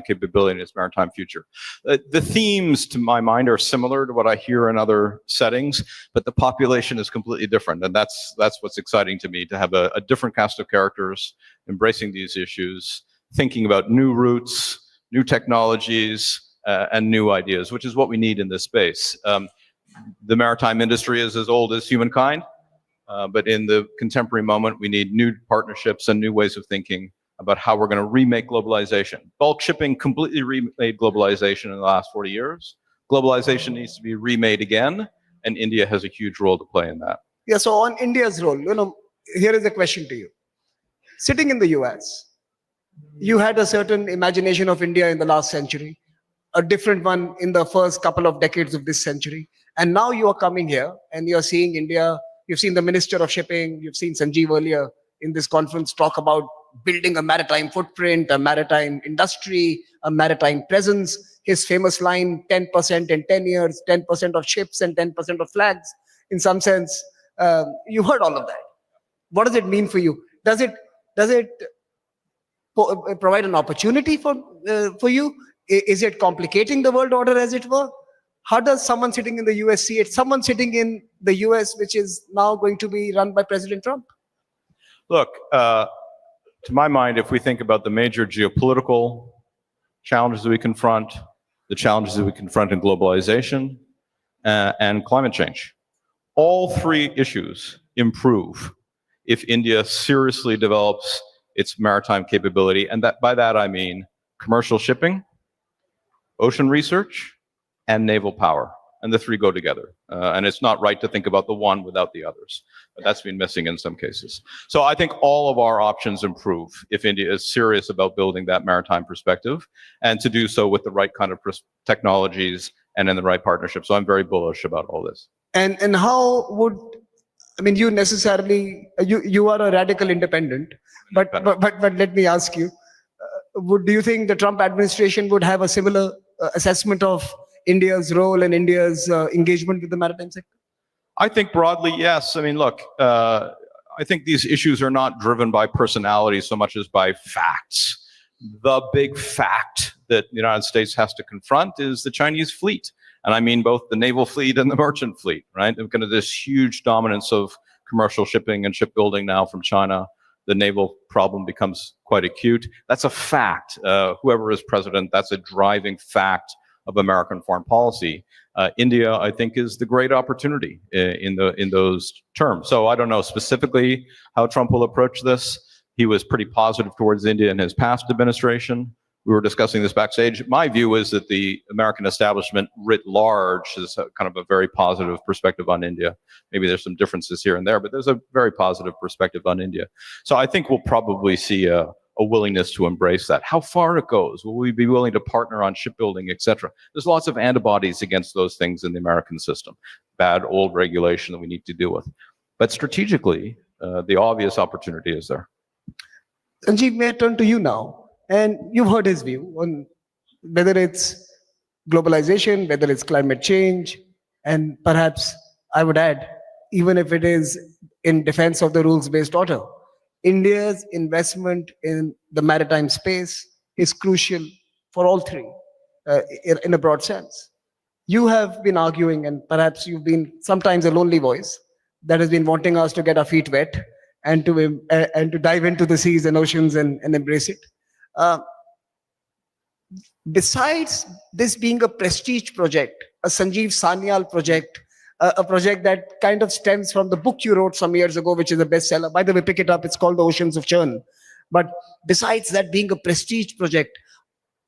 capability and its maritime future. The themes, to my mind, are similar to what I hear in other settings, but the population is completely different, and that's what's exciting to me, to have a different cast of characters embracing these issues, thinking about new routes, new technologies, and new ideas, which is what we need in this space. The maritime industry is as old as humankind. But in the contemporary moment, we need new partnerships and new ways of thinking about how we're going to remake globalization. Bulk shipping completely remade globalization in the last 40 years. Globalization needs to be remade again, and India has a huge role to play in that. Yeah, so on India's role, here is a question to you. Sitting in the US, You had a certain imagination of India in the last century, a different one in the first couple of decades of this century. And now you are coming here and you're seeing India. You've seen the Minister of Shipping, you've seen Sanjeev earlier in this conference talk about building a maritime footprint, a maritime industry, a maritime presence. His famous line, 10% in 10 years, 10% of ships and 10% of flags. In some sense, you heard all of that. What does it mean for you? Does it provide an opportunity for you? Is it complicating the world order, as it were? How does someone sitting in the US see it? Someone sitting in the US, which is now going to be run by President Trump? Look, to my mind, if we think about the major geopolitical challenges that we confront, the challenges that we confront in globalization, and climate change, all three issues improve if India seriously develops its maritime capability. And by that I mean commercial shipping, ocean research, and naval power. And the three go together. And it's not right to think about the one without the others. But that's been missing in some cases. So I think all of our options improve if India is serious about building that maritime perspective, and to do so with the right kind of technologies and in the right partnership. So I'm very bullish about all this. And how would, I mean, you necessarily, you are a radical independent, but let me ask you, do you think the Trump administration would have a similar assessment of India's role and India's engagement with the maritime sector? I think broadly, yes. I mean, look, I think these issues are not driven by personality so much as by facts. The big fact that the United States has to confront is the Chinese fleet. And I mean both the naval fleet and the merchant fleet, right? Kind of this huge dominance of commercial shipping and shipbuilding now from China. The naval problem becomes quite acute. That's a fact. Whoever is president, that's a driving fact of American foreign policy. India, I think, is the great opportunity in those terms. So I don't know specifically how Trump will approach this. He was pretty positive towards India in his past administration. We were discussing this backstage. My view is that the American establishment writ large is kind of a very positive perspective on India. Maybe there's some differences here and there, but there's a very positive perspective on India. So I think we'll probably see a willingness to embrace that. How far it goes, will we be willing to partner on shipbuilding, etc.? There's lots of antibodies against those things in the American system. Bad old regulation that we need to deal with. But strategically, the obvious opportunity is there. Sanjeev, may I turn to you now? And you've heard his view on whether it's globalization, whether it's climate change, and perhaps I would add, even if it is in defense of the rules-based order, India's investment in the maritime space is crucial for all three, in a broad sense. You have been arguing, and perhaps you've been sometimes a lonely voice that has been wanting us to get our feet wet and to dive into the seas and oceans and embrace it. Besides this being a prestige project, a Sanjeev Sanyal project, a project that kind of stems from the book you wrote some years ago, which is a bestseller. By the way, pick it up. It's called The Oceans of Churn. But besides that being a prestige project,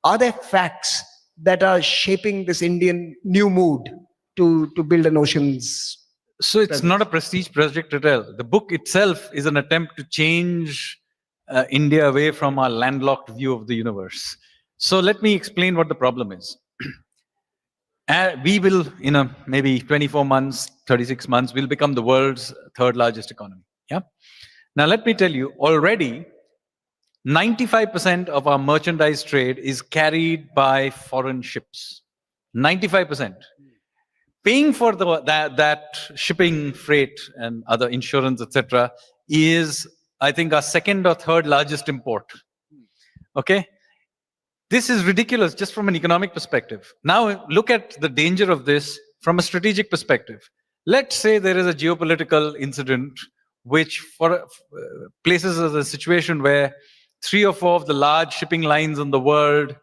are there facts that are shaping this Indian new mood to build an oceans? So it's not a prestige project at all. The book itself is an attempt to change India away from our landlocked view of the universe. So let me explain what the problem is. We will, in maybe 24 months, 36 months, we'll become the world's third largest economy. Yeah. Now let me tell you, already 95% of our merchandise trade is carried by foreign ships. 95%. Paying for that shipping freight and other insurance, etc., is, I think, our second or third largest import. Okay? This is ridiculous just from an economic perspective. Now look at the danger of this from a strategic perspective. Let's say there is a geopolitical incident which places us in a situation where 3 or 4 of the large shipping lines in the world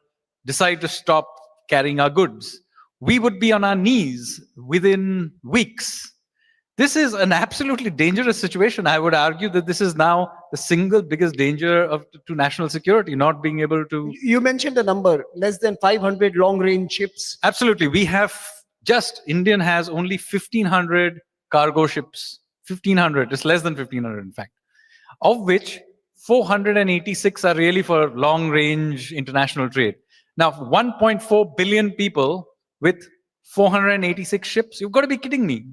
decide to stop carrying our goods. We would be on our knees within weeks. This is an absolutely dangerous situation. I would argue that this is now the single biggest danger to national security, not being able to... You mentioned a number, less than 500 long-range ships. Absolutely. We have Indian has only 1,500 cargo ships. 1,500. It's less than 1,500, in fact. Of which 486 are really for long-range international trade. Now, 1.4 billion people with 486 ships, you've got to be kidding me.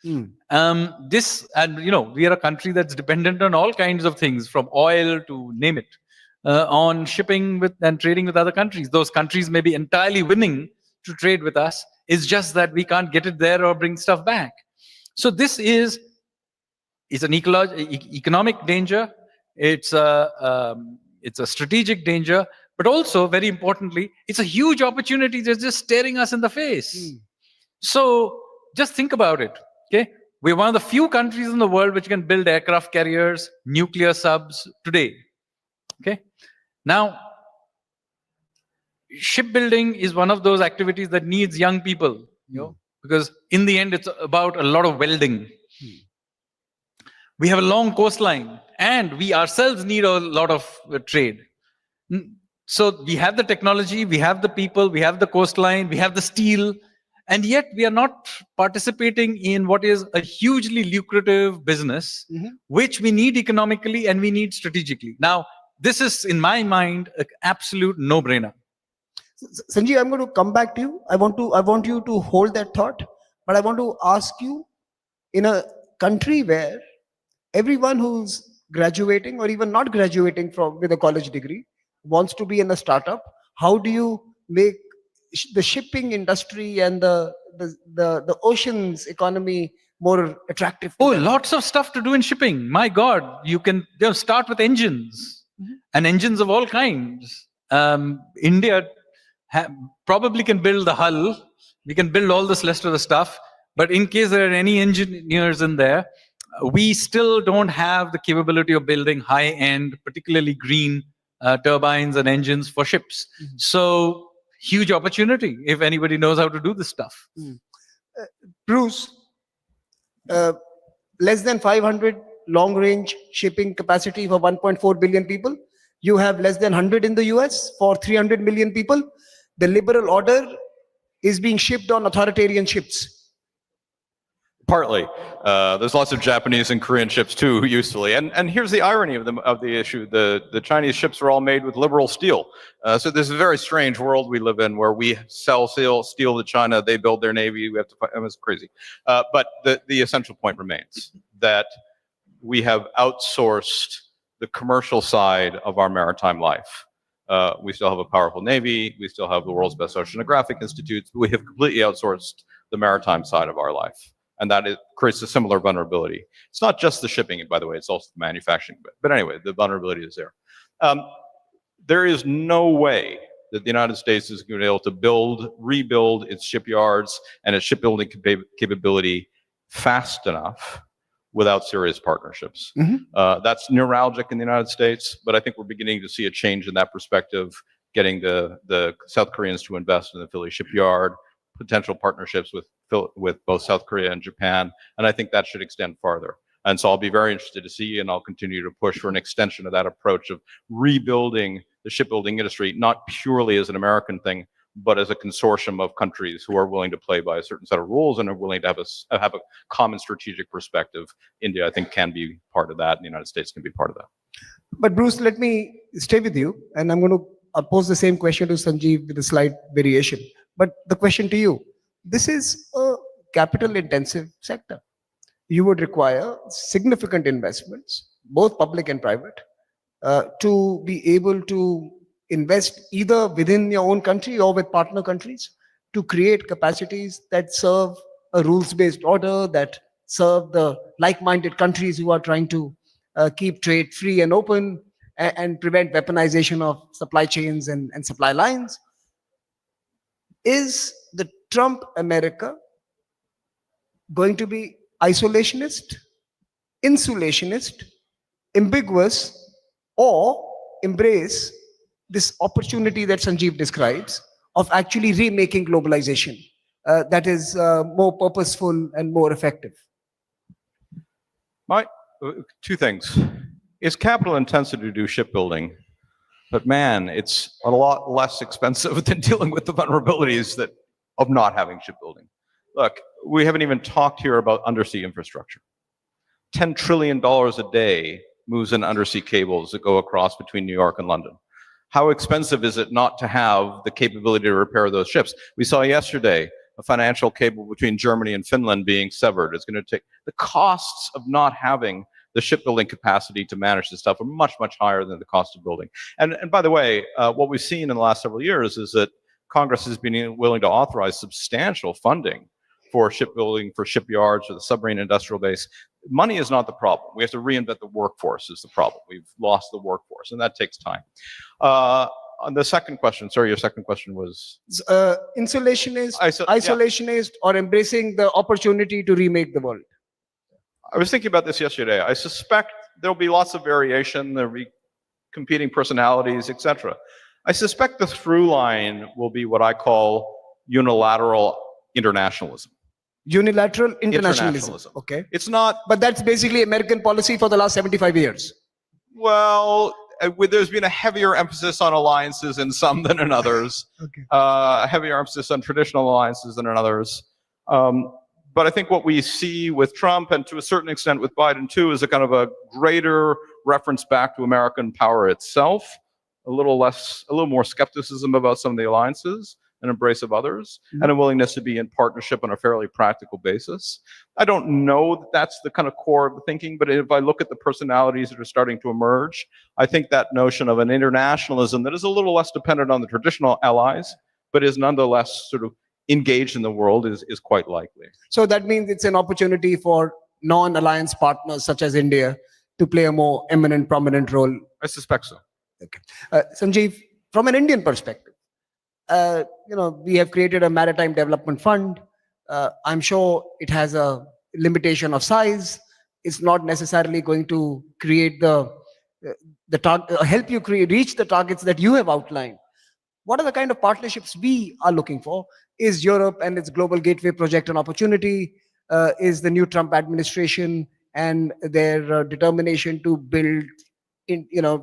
We are a country that's dependent on all kinds of things, from oil to name it, on shipping with and trading with other countries. Those countries may be entirely willing to trade with us. It's just that we can't get it there or bring stuff back. So this is an economic danger. It's a strategic danger, but also, very importantly, it's a huge opportunity that's just staring us in the face. So just think about it. Okay, we're one of the few countries in the world which can build aircraft carriers, nuclear subs today. Okay, now shipbuilding is one of those activities that needs young people, because in the end, it's about a lot of welding. We have a long coastline, and we ourselves need a lot of trade. So we have the technology, we have the people, we have the coastline, we have the steel, and yet we are not participating in what is a hugely lucrative business, which we need economically and we need strategically. Now, this is, in my mind, an absolute no-brainer. Sanjeev, I'm going to come back to you. I want you to hold that thought, but I want to ask you, in a country where everyone who's graduating or even not graduating with a college degree wants to be in a startup, how do you make the shipping industry and the oceans economy more attractive? Oh, lots of stuff to do in shipping. My God, you can start with engines and engines of all kinds. India probably can build the hull. We can build all this rest of the stuff. But in case there are any engineers in there, we still don't have the capability of building high-end, particularly green turbines and engines for ships. So huge opportunity if anybody knows how to do this stuff. Bruce, less than 500 long-range shipping capacity for 1.4 billion people. You have less than 100 in the US for 300 million people. The liberal order is being shipped on authoritarian ships. Partly. There's lots of Japanese and Korean ships too, usefully. And here's the irony of the issue. The Chinese ships are all made with liberal steel. So there's a very strange world we live in where we sell steel to China, they build their navy, we have to fight. It's crazy. But the essential point remains that we have outsourced the commercial side of our maritime life. We still have a powerful navy, we still have the world's best oceanographic institutes, but we have completely outsourced the maritime side of our life. And that creates a similar vulnerability. It's not just the shipping, by the way, it's also the manufacturing. But anyway, the vulnerability is there. There is no way that the United States is going to be able to rebuild its shipyards and its shipbuilding capability fast enough without serious partnerships. That's neuralgic in the United States, but I think we're beginning to see a change in that perspective, getting the South Koreans to invest in the Philly shipyard, potential partnerships with both South Korea and Japan, and I think that should extend farther. And so I'll be very interested to see, and I'll continue to push for an extension of that approach of rebuilding the shipbuilding industry, not purely as an American thing, but as a consortium of countries who are willing to play by a certain set of rules and are willing to have a common strategic perspective. India, I think, can be part of that, and the United States can be part of that. But Bruce, let me stay with you, and I'm going to pose the same question to Sanjeev with a slight variation. But the question to you, this is a capital-intensive sector. You would require significant investments, both public and private, to be able to invest either within your own country or with partner countries to create capacities that serve a rules-based order, that serve the like-minded countries who are trying to keep trade free and open and prevent weaponization of supply chains and supply lines. Is the Trump America going to be isolationist, insulationist, ambiguous, or embrace this opportunity that Sanjeev describes of actually remaking globalization that is more purposeful and more effective? Two things. It's capital intensive to do shipbuilding, but man, it's a lot less expensive than dealing with the vulnerabilities of not having shipbuilding. Look, we haven't even talked here about undersea infrastructure. $10 trillion a day moves in undersea cables that go across between New York and London. How expensive is it not to have the capability to repair those ships? We saw yesterday a financial cable between Germany and Finland being severed. It's going to take the costs of not having the shipbuilding capacity to manage this stuff are much, much higher than the cost of building. And by the way, what we've seen in the last several years is that Congress has been willing to authorize substantial funding for shipbuilding, for shipyards, or the submarine industrial base. Money is not the problem. We have to reinvent the workforce is the problem. We've lost the workforce, and that takes time. On the second question, sorry, your second question was? Insulationist, isolationist, or embracing the opportunity to remake the world? I was thinking about this yesterday. I suspect there'll be lots of variation, there'll be competing personalities, etc. I suspect the through line will be what I call unilateral internationalism. Unilateral internationalism. Okay. It's not. But that's basically American policy for the last 75 years. Well, there's been a heavier emphasis on alliances in some than in others. Okay. A heavier emphasis on traditional alliances than in others. But I think what we see with Trump, and to a certain extent with Biden too, is a kind of a greater reference back to American power itself, a little more skepticism about some of the alliances, an embrace of others, and a willingness to be in partnership on a fairly practical basis. I don't know that that's the kind of core of the thinking, but if I look at the personalities that are starting to emerge, I think that notion of an internationalism that is a little less dependent on the traditional allies, but is nonetheless sort of engaged in the world is quite likely. So that means it's an opportunity for non-alliance partners such as India to play a more eminent, prominent role. I suspect so. Okay. Sanjeev, from an Indian perspective, we have created a maritime development fund. I'm sure it has a limitation of size. It's not necessarily going to create help you reach the targets that you have outlined. What are the kind of partnerships we are looking for? Is Europe and its Global Gateway project an opportunity? Is the new Trump administration and their determination to build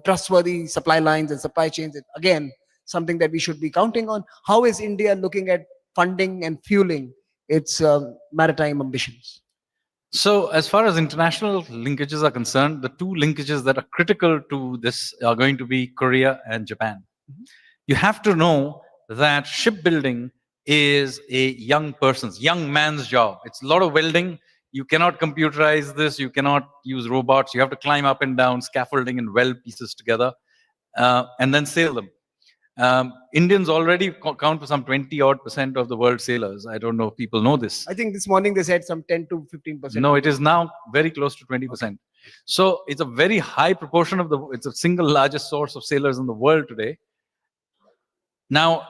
trustworthy supply lines and supply chains, again, something that we should be counting on? How is India looking at funding and fueling its maritime ambitions? So as far as international linkages are concerned, the two linkages that are critical to this are going to be Korea and Japan. You have to know that shipbuilding is a young man's job. It's a lot of welding. You cannot computerize this. You cannot use robots. You have to climb up and down scaffolding and weld pieces together and then sail them. Indians already count for some 20% of the world sailors. I don't know if people know this. I think this morning they said some 10 to 15%. No, it is now very close to 20%. Okay. So it's a very high proportion of it's the single largest source of sailors in the world today. Now,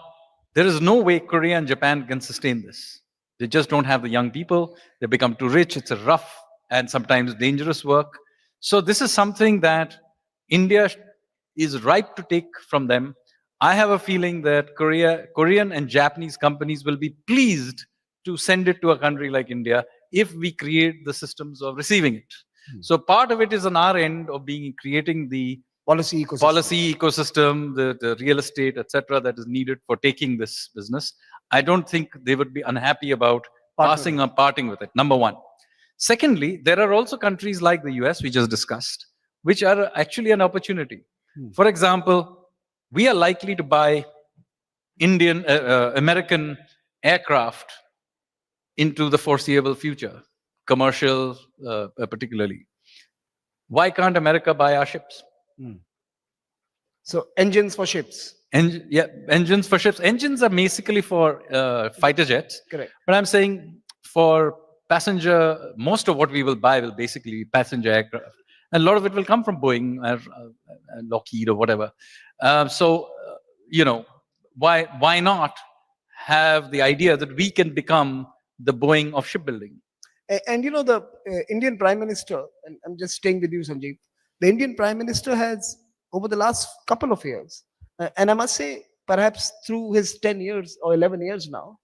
there is no way Korea and Japan can sustain this. They just don't have the young people. They become too rich. It's a rough and sometimes dangerous work. So this is something that India is ripe to take from them. I have a feeling that Korean and Japanese companies will be pleased to send it to a country like India if we create the systems of receiving it. So part of it is on our end of creating the policy ecosystem, the real estate, etc., that is needed for taking this business. I don't think they would be unhappy about parting with it, number one. Secondly, there are also countries like the US, we just discussed, which are actually an opportunity. For example, we are likely to buy American aircraft into the foreseeable future, commercial particularly. Why can't America buy our ships? So engines for ships. Engines for ships. Engines are basically for fighter jets. Correct. But I'm saying for passenger, most of what we will buy will basically be passenger aircraft. And a lot of it will come from Boeing or Lockheed or whatever. Why not have the idea that we can become the Boeing of shipbuilding? And the Indian Prime Minister, and I'm just staying with you, Sanjeev, the Indian Prime Minister has, over the last couple of years, and I must say, perhaps through his 10 years or 11 years now,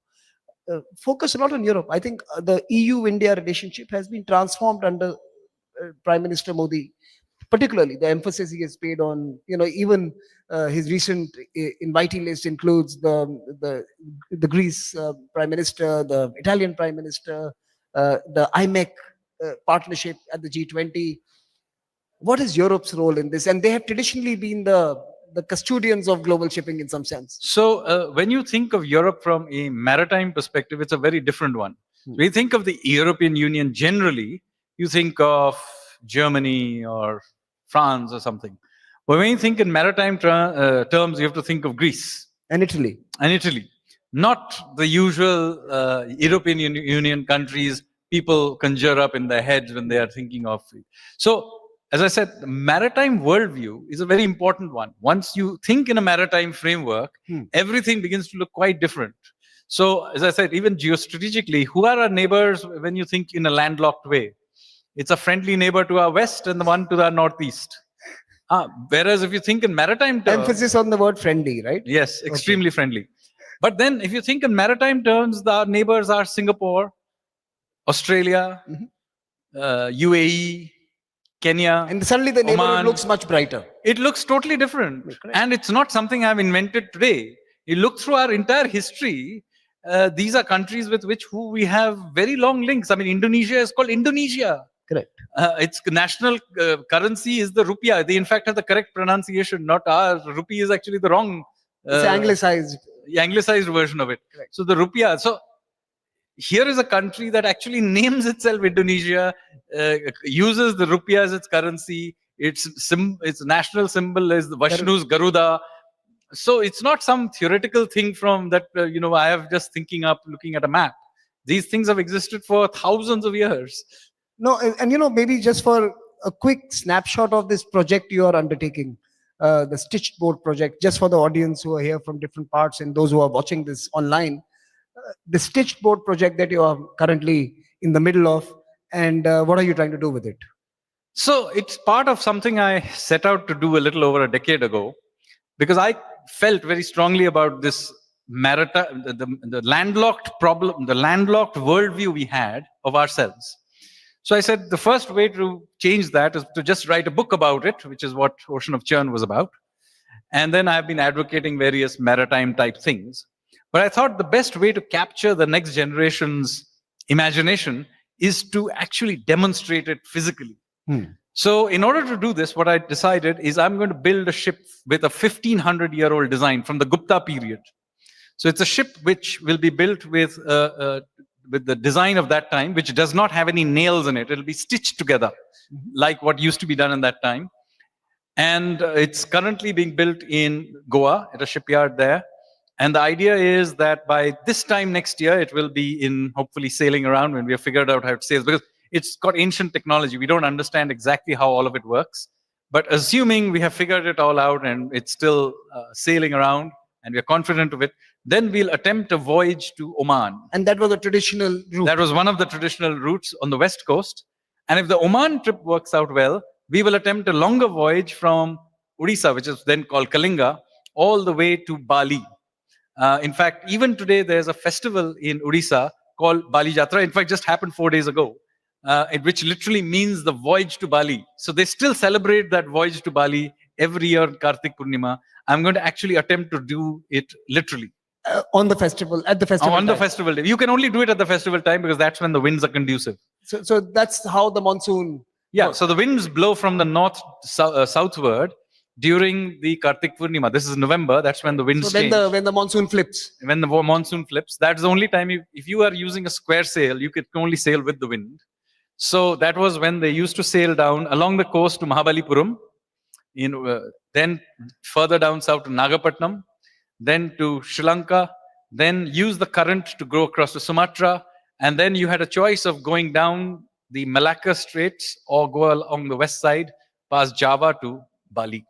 focused a lot on Europe. I think the EU-India relationship has been transformed under Prime Minister Modi. Particularly, the emphasis he has paid on, even his recent invitee list includes the Greece Prime Minister, the Italian Prime Minister, the IMEC partnership at the G20. What is Europe's role in this? And they have traditionally been the custodians of global shipping in some sense. So when you think of Europe from a maritime perspective, it's a very different one. When you think of the European Union generally, you think of Germany or France or something. But when you think in maritime terms, you have to think of Greece. And Italy. And Italy. Not the usual European Union countries people conjure up in their heads when they are thinking of it. So, as I said, the maritime worldview is a very important one. Once you think in a maritime framework, everything begins to look quite different. So, as I said, even geostrategically, who are our neighbors when you think in a landlocked way? It's a friendly neighbor to our west and the one to our northeast. Whereas if you think in maritime terms... Emphasis on the word friendly, right? Yes, extremely friendly. But then if you think in maritime terms, the neighbors are Singapore, Australia, UAE, Kenya. And suddenly the neighborhood Oman. looks much brighter. It looks totally different. And it's not something I've invented today. You look through our entire history, these are countries with which we have very long links. I mean, Indonesia is called Indonesia. Correct. Its national currency is the rupiah. They in fact have the correct pronunciation, not ours. Rupee is actually the wrong... It's anglicized version of it. Correct. So the rupiah. So here is a country that actually names itself Indonesia, uses the rupiah as its currency. Its national symbol is the Vishnu's Garuda. So it's not some theoretical thing from that, I have just thinking up, looking at a map. These things have existed for thousands of years. No, and maybe just for a quick snapshot of this project you are undertaking, the Stitched Board project, just for the audience who are here from different parts and those who are watching this online, the Stitched Board project that you are currently in the middle of, and what are you trying to do with it? So it's part of something I set out to do a little over a decade ago, because I felt very strongly about this maritime, the landlocked problem, the landlocked worldview we had of ourselves. So I said the first way to change that is to just write a book about it, which is what Ocean of Churn was about. And then I've been advocating various maritime type things. But I thought the best way to capture the next generation's imagination is to actually demonstrate it physically. So in order to do this, what I decided is I'm going to build a ship with a 1500-year-old design from the Gupta period. So it's a ship which will be built with the design of that time, which does not have any nails in it. It'll be stitched together, like what used to be done in that time. And it's currently being built in Goa at a shipyard there. And the idea is that by this time next year, it will be in hopefully sailing around when we have figured out how it sails, because it's got ancient technology. We don't understand exactly how all of it works. But assuming we have figured it all out and it's still sailing around and we're confident of it, then we'll attempt a voyage to Oman. And that was a traditional route. That was one of the traditional routes on the west coast. And if the Oman trip works out well, we will attempt a longer voyage from Odisha, which is then called Kalinga, all the way to Bali. In fact, even today, there's a festival in Odisha called Bali Jatra. In fact, just happened 4 days ago, which literally means the voyage to Bali. So they still celebrate that voyage to Bali every year, Kartik Purnima. I'm going to actually attempt to do it literally. On the festival, at the festival On the time. festival day. You can only do it at the festival time because that's when the winds are conducive. So that's how the monsoon... Yeah, so the winds blow from the north southward during the Kartik Purnima. This is November, that's when the winds change. When the monsoon flips. When the monsoon flips, that's the only time, if you are using a square sail, you can only sail with the wind. So that was when they used to sail down along the coast to Mahabalipuram, then further down south to Nagapattinam, then to Sri Lanka, then use the current to go across to Sumatra, and then you had a choice of going down the Malacca Straits or go along the west side, past Java to Bali.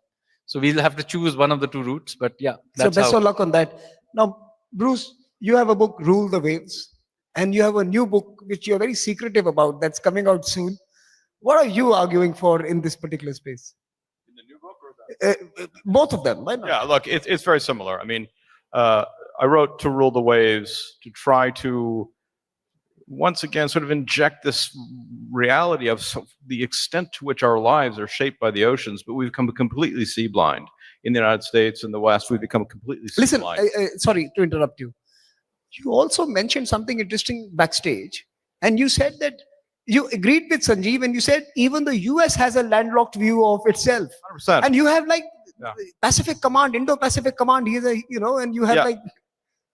So we'll have to choose one of the two routes, but yeah. So best of luck on that. Now, Bruce, you have a book, Rule the Waves, and you have a new book which you're very secretive about that's coming out soon. What are you arguing for in this particular space? In the new book or that? Both of them. Why not? Yeah, look, it's very similar. I mean, I wrote To Rule the Waves to try to once again sort of inject this reality of the extent to which our lives are shaped by the oceans, but we've become completely sea blind. In the United States and the West, we've become completely sea blind. Listen, sorry to interrupt you. You also mentioned something interesting backstage, and you said that you agreed with Sanjeev and you said even the US has a landlocked view of itself. 100%. And you have like Yeah. Pacific Command, Indo-Pacific Command, he's a, and you have Yeah. like,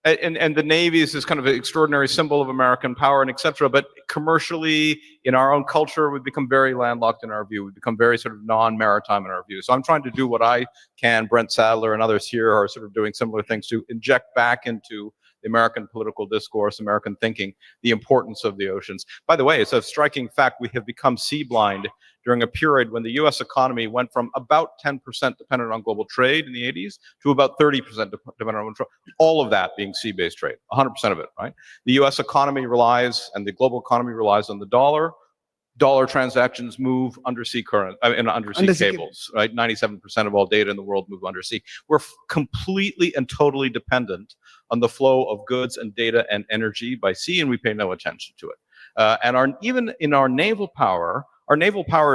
And the Navy is this kind of extraordinary symbol of American power and et cetera. But commercially, in our own culture, we've become very landlocked in our view. We've become very sort of non-maritime in our view. So I'm trying to do what I can. Brent Sadler and others here are sort of doing similar things to inject back into the American political discourse, American thinking, the importance of the oceans. By the way, it's a striking fact we have become sea blind during a period when the US economy went from about 10% dependent on global trade in the 80s to about 30% dependent on trade. All of that being sea-based trade, 100% of it, right? The US economy relies, and the global economy relies on the dollar. Dollar transactions move undersea current, undersea cables, right? 97% of all data in the world move undersea. We're completely and totally dependent on the flow of goods and data and energy by sea, and we pay no attention to it. And even in our naval power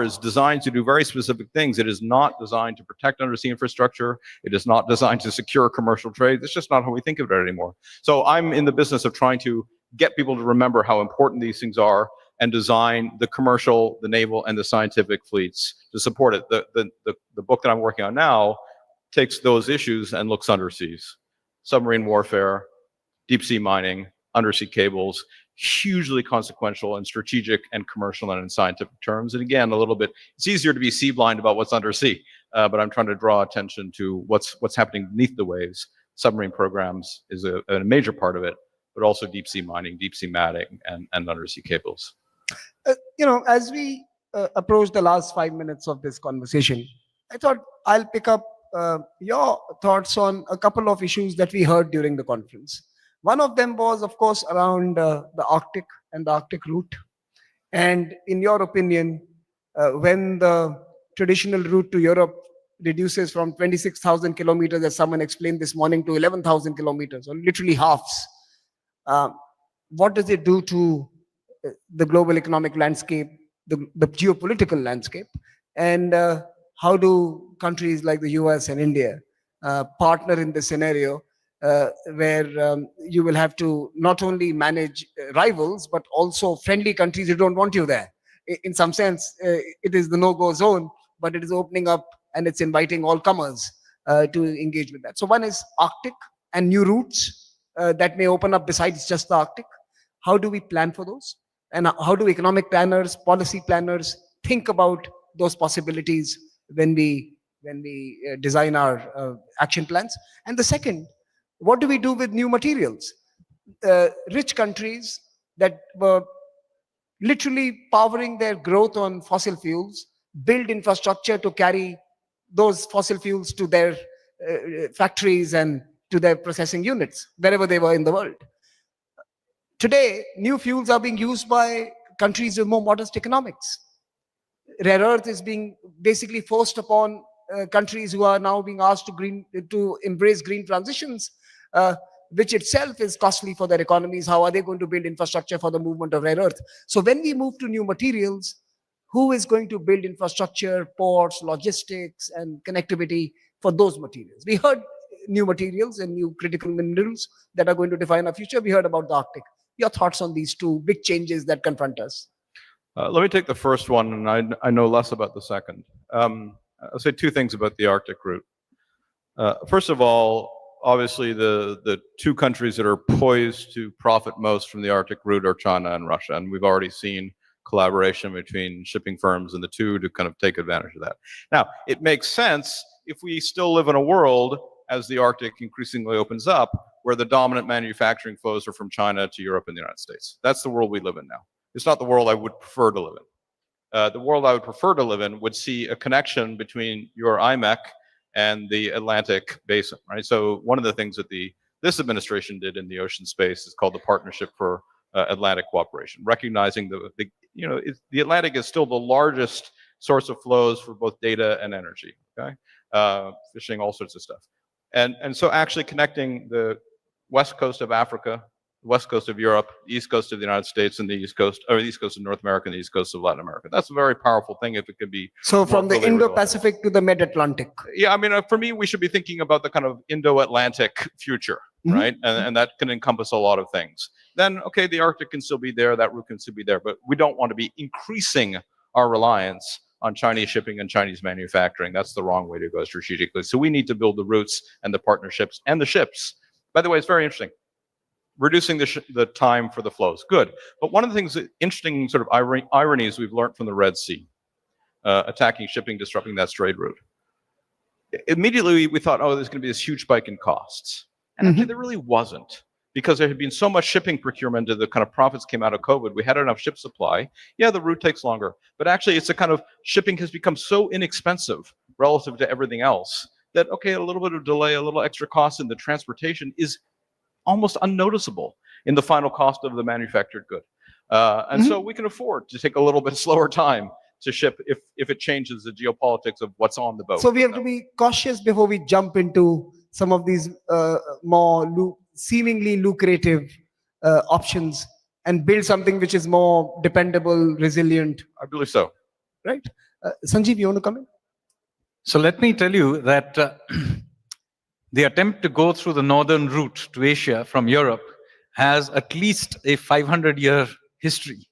is designed to do very specific things. It is not designed to protect undersea infrastructure. It is not designed to secure commercial trade. It's just not how we think of it anymore. So I'm in the business of trying to get people to remember how important these things are and design the commercial, the naval, and the scientific fleets to support it. The book that I'm working on now takes those issues and looks underseas. Submarine warfare, deep sea mining, undersea cables, hugely consequential and strategic and commercial and in scientific terms. And again, a little bit, it's easier to be sea blind about what's undersea, but I'm trying to draw attention to what's happening beneath the waves. Submarine programs is a major part of it, but also deep sea mining, deep sea matting, and undersea cables. As we approach the last 5 minutes of this conversation, I thought I'll pick up your thoughts on a couple of issues that we heard during the conference. One of them was, of course, around the Arctic and the Arctic route. And in your opinion, when the traditional route to Europe reduces from 26,000 kilometers, as someone explained this morning, to 11,000 kilometers, or literally halves, what does it do to the global economic landscape, the geopolitical landscape? And how do countries like the US and India partner in this scenario where you will have to not only manage rivals, but also friendly countries who don't want you there? In some sense, it is the no-go zone, but it is opening up and it's inviting all comers to engage with that. So one is Arctic and new routes that may open up besides just the Arctic. How do we plan for those? And how do economic planners, policy planners think about those possibilities when we design our action plans? And the second, what do we do with new materials? Rich countries that were literally powering their growth on fossil fuels build infrastructure to carry those fossil fuels to their factories and to their processing units, wherever they were in the world. Today, new fuels are being used by countries with more modest economics. Rare earth is being basically forced upon countries who are now being asked to embrace green transitions, which itself is costly for their economies. How are they going to build infrastructure for the movement of rare earth? So when we move to new materials, who is going to build infrastructure, ports, logistics, and connectivity for those materials? We heard new materials and new critical minerals that are going to define our future. We heard about the Arctic. Your thoughts on these two big changes that confront us? Let me take the first one, and I know less about the second. I'll say two things about the Arctic route. First of all, obviously the two countries that are poised to profit most from the Arctic route are China and Russia, and we've already seen collaboration between shipping firms and the two to kind of take advantage of that. Now, it makes sense if we still live in a world, as the Arctic increasingly opens up, where the dominant manufacturing flows are from China to Europe and the United States. That's the world we live in now. It's not the world I would prefer to live in. The world I would prefer to live in would see a connection between your IMEC and the Atlantic basin, right? So one of the things that this administration did in the ocean space is called the Partnership for Atlantic Cooperation, recognizing the Atlantic is still the largest source of flows for both data and energy, okay? Fishing, all sorts of stuff. And so actually connecting the west coast of Africa, west coast of Europe, east coast of the United States, and the east coast of North America, and the east coast of Latin America. That's a very powerful thing if it could be. So from the Indo-Pacific to the Mid-Atlantic. Yeah, I mean, for me, we should be thinking about the kind of Indo-Atlantic future, right? And that can encompass a lot of things. Then, okay, the Arctic can still be there, that route can still be there, but we don't want to be increasing our reliance on Chinese shipping and Chinese manufacturing. That's the wrong way to go strategically. So we need to build the routes and the partnerships and the ships. By the way, it's very interesting. Reducing the time for the flows, good. But one of the things, interesting sort of ironies we've learned from the Red Sea, attacking shipping, disrupting that trade route. Immediately we thought, oh, there's going to be this huge spike in costs. And actually there really wasn't, because there had been so much shipping procurement and the kind of profits came out of COVID. We had enough ship supply. Yeah, the route takes longer, but actually it's a kind of shipping has become so inexpensive relative to everything else that, okay, a little bit of delay, a little extra cost in the transportation is almost unnoticeable in the final cost of the manufactured good. And so we can afford to take a little bit slower time to ship if it changes the geopolitics of what's on the boat. So we have to be cautious before we jump into some of these more seemingly lucrative options and build something which is more dependable, resilient. I believe so. Right? Sanjeev, you want to come in? So let me tell you that the attempt to go through the northern route to Asia from Europe has at least a 500-year history.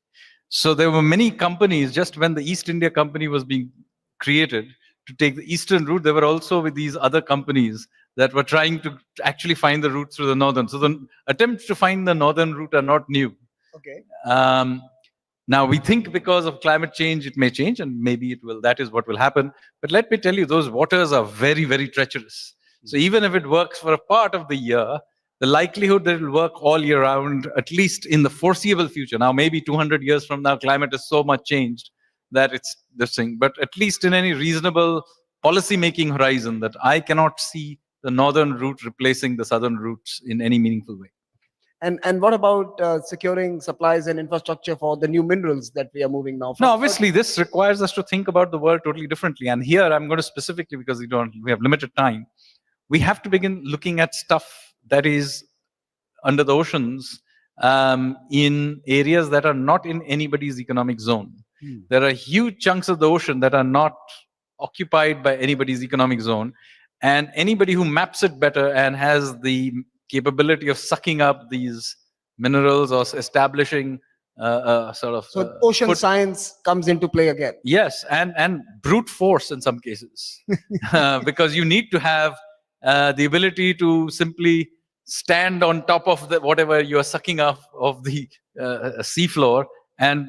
So there were many companies, just when the East India Company was being created to take the eastern route, there were also with these other companies that were trying to actually find the route through the northern. So the attempts to find the northern route are not new. Okay. Now we think because of climate change, it may change, and maybe it will, that is what will happen. But let me tell you, those waters are very, very treacherous. So even if it works for a part of the year, the likelihood that it will work all year round, at least in the foreseeable future. Now, maybe 200 years from now, climate has so much changed that it's this thing. But at least in any reasonable policy-making horizon, that I cannot see the northern route replacing the southern routes in any meaningful way. And what about securing supplies and infrastructure for the new minerals that we are moving now? No, obviously, this requires us to think about the world totally differently. And here, I'm going to specifically, because we have limited time, we have to begin looking at stuff that is under the oceans in areas that are not in anybody's economic zone. There are huge chunks of the ocean that are not occupied by anybody's economic zone. And anybody who maps it better and has the capability of sucking up these minerals or establishing sort of... So ocean science comes into play again. Yes, and brute force in some cases. Because you need to have the ability to simply stand on top of whatever you are sucking up of the seafloor and,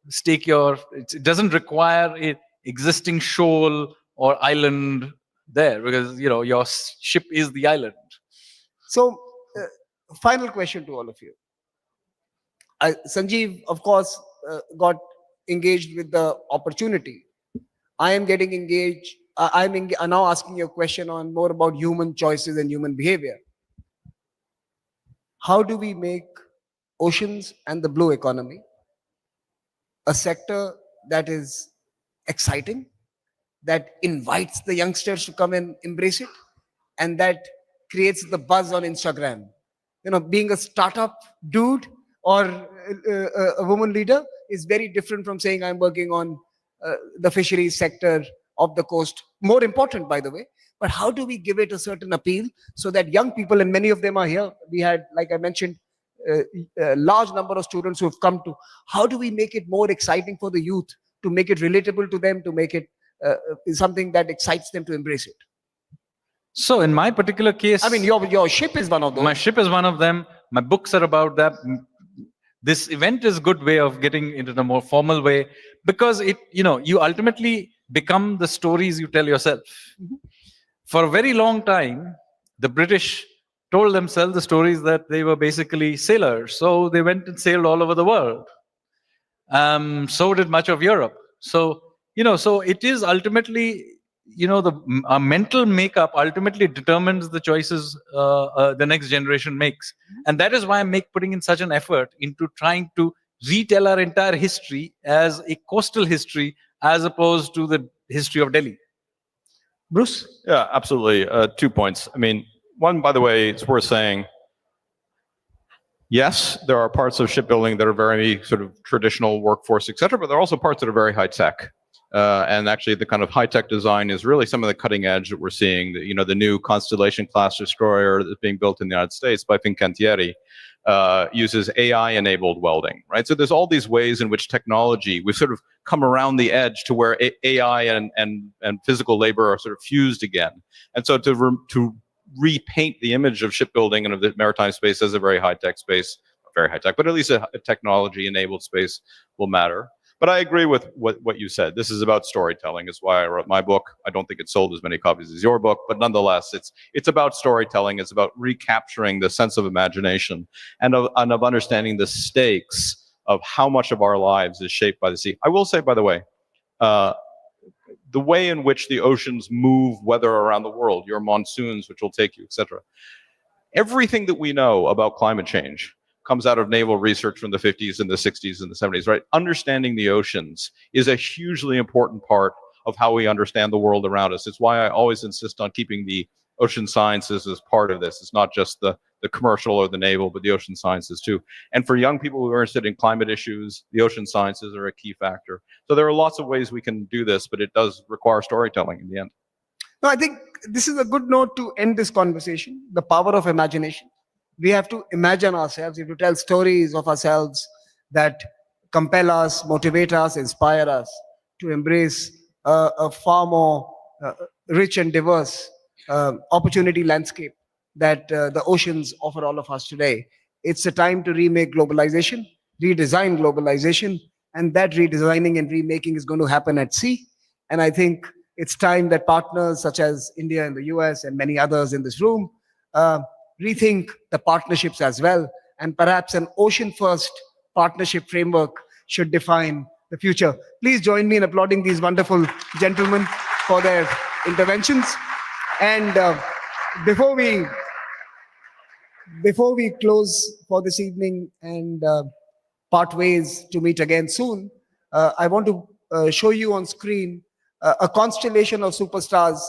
stake it doesn't require an existing shoal or island there, because, your ship is the island. So, final question to all of you. Sanjeev, of course, got engaged with the opportunity. I am getting engaged. I'm now asking you a question on more about human choices and human behavior. How do we make oceans and the blue economy a sector that is exciting, that invites the youngsters to come and embrace it, and that creates the buzz on Instagram? Being a startup dude or a woman leader is very different from saying I'm working on the fisheries sector of the coast. More important, by the way. But how do we give it a certain appeal so that young people, and many of them are here, we had, like I mentioned, a large number of students who have come to, how do we make it more exciting for the youth, to make it relatable to them, to make it something that excites them to embrace it? So in my particular case... I mean, your ship is one of those. My ship is one of them. My books are about that. This event is a good way of getting into the more formal way, because you ultimately become the stories you tell yourself. For a very long time, the British told themselves the stories that they were basically sailors. So they went and sailed all over the world. So did much of Europe. So, so it is ultimately, our mental makeup ultimately determines the choices the next generation makes. And that is why I'm putting in such an effort into trying to retell our entire history as a coastal history, as opposed to the history of Delhi. Bruce? Yeah, absolutely. 2 points. I mean, one, by the way, it's worth saying, yes, there are parts of shipbuilding that are very sort of traditional workforce, et cetera, but there are also parts that are very high tech. And actually, the kind of high-tech design is really some of the cutting edge that we're seeing. The new Constellation class destroyer that's being built in the United States by Fincantieri uses AI-enabled welding, right? So there's all these ways in which technology, we've sort of come around the edge to where AI and physical labor are sort of fused again. And so to repaint the image of shipbuilding and of the maritime space as a very high-tech space, very high-tech, but at least a technology-enabled space will matter. But I agree with what you said. This is about storytelling. It's why I wrote my book. I don't think it sold as many copies as your book, but nonetheless, it's about storytelling. It's about recapturing the sense of imagination and of understanding the stakes of how much of our lives is shaped by the sea. I will say, by the way, the way in which the oceans move weather around the world, your monsoons, which will take you, etc. Everything that we know about climate change comes out of naval research from the 50s and the 60s and the 70s, right? Understanding the oceans is a hugely important part of how we understand the world around us. It's why I always insist on keeping the ocean sciences as part of this. It's not just the commercial or the naval, but the ocean sciences too. And for young people who are interested in climate issues, the ocean sciences are a key factor. So there are lots of ways we can do this, but it does require storytelling in the end. No, I think this is a good note to end this conversation, the power of imagination. We have to imagine ourselves, we have to tell stories of ourselves that compel us, motivate us, inspire us to embrace a far more rich and diverse opportunity landscape that the oceans offer all of us today. It's a time to remake globalization, redesign globalization, and that redesigning and remaking is going to happen at sea. And I think it's time that partners such as India and the US and many others in this room rethink the partnerships as well. And perhaps an ocean-first partnership framework should define the future. Please join me in applauding these wonderful gentlemen for their interventions. And before we close for this evening and part ways to meet again soon, I want to show you on screen a constellation of superstars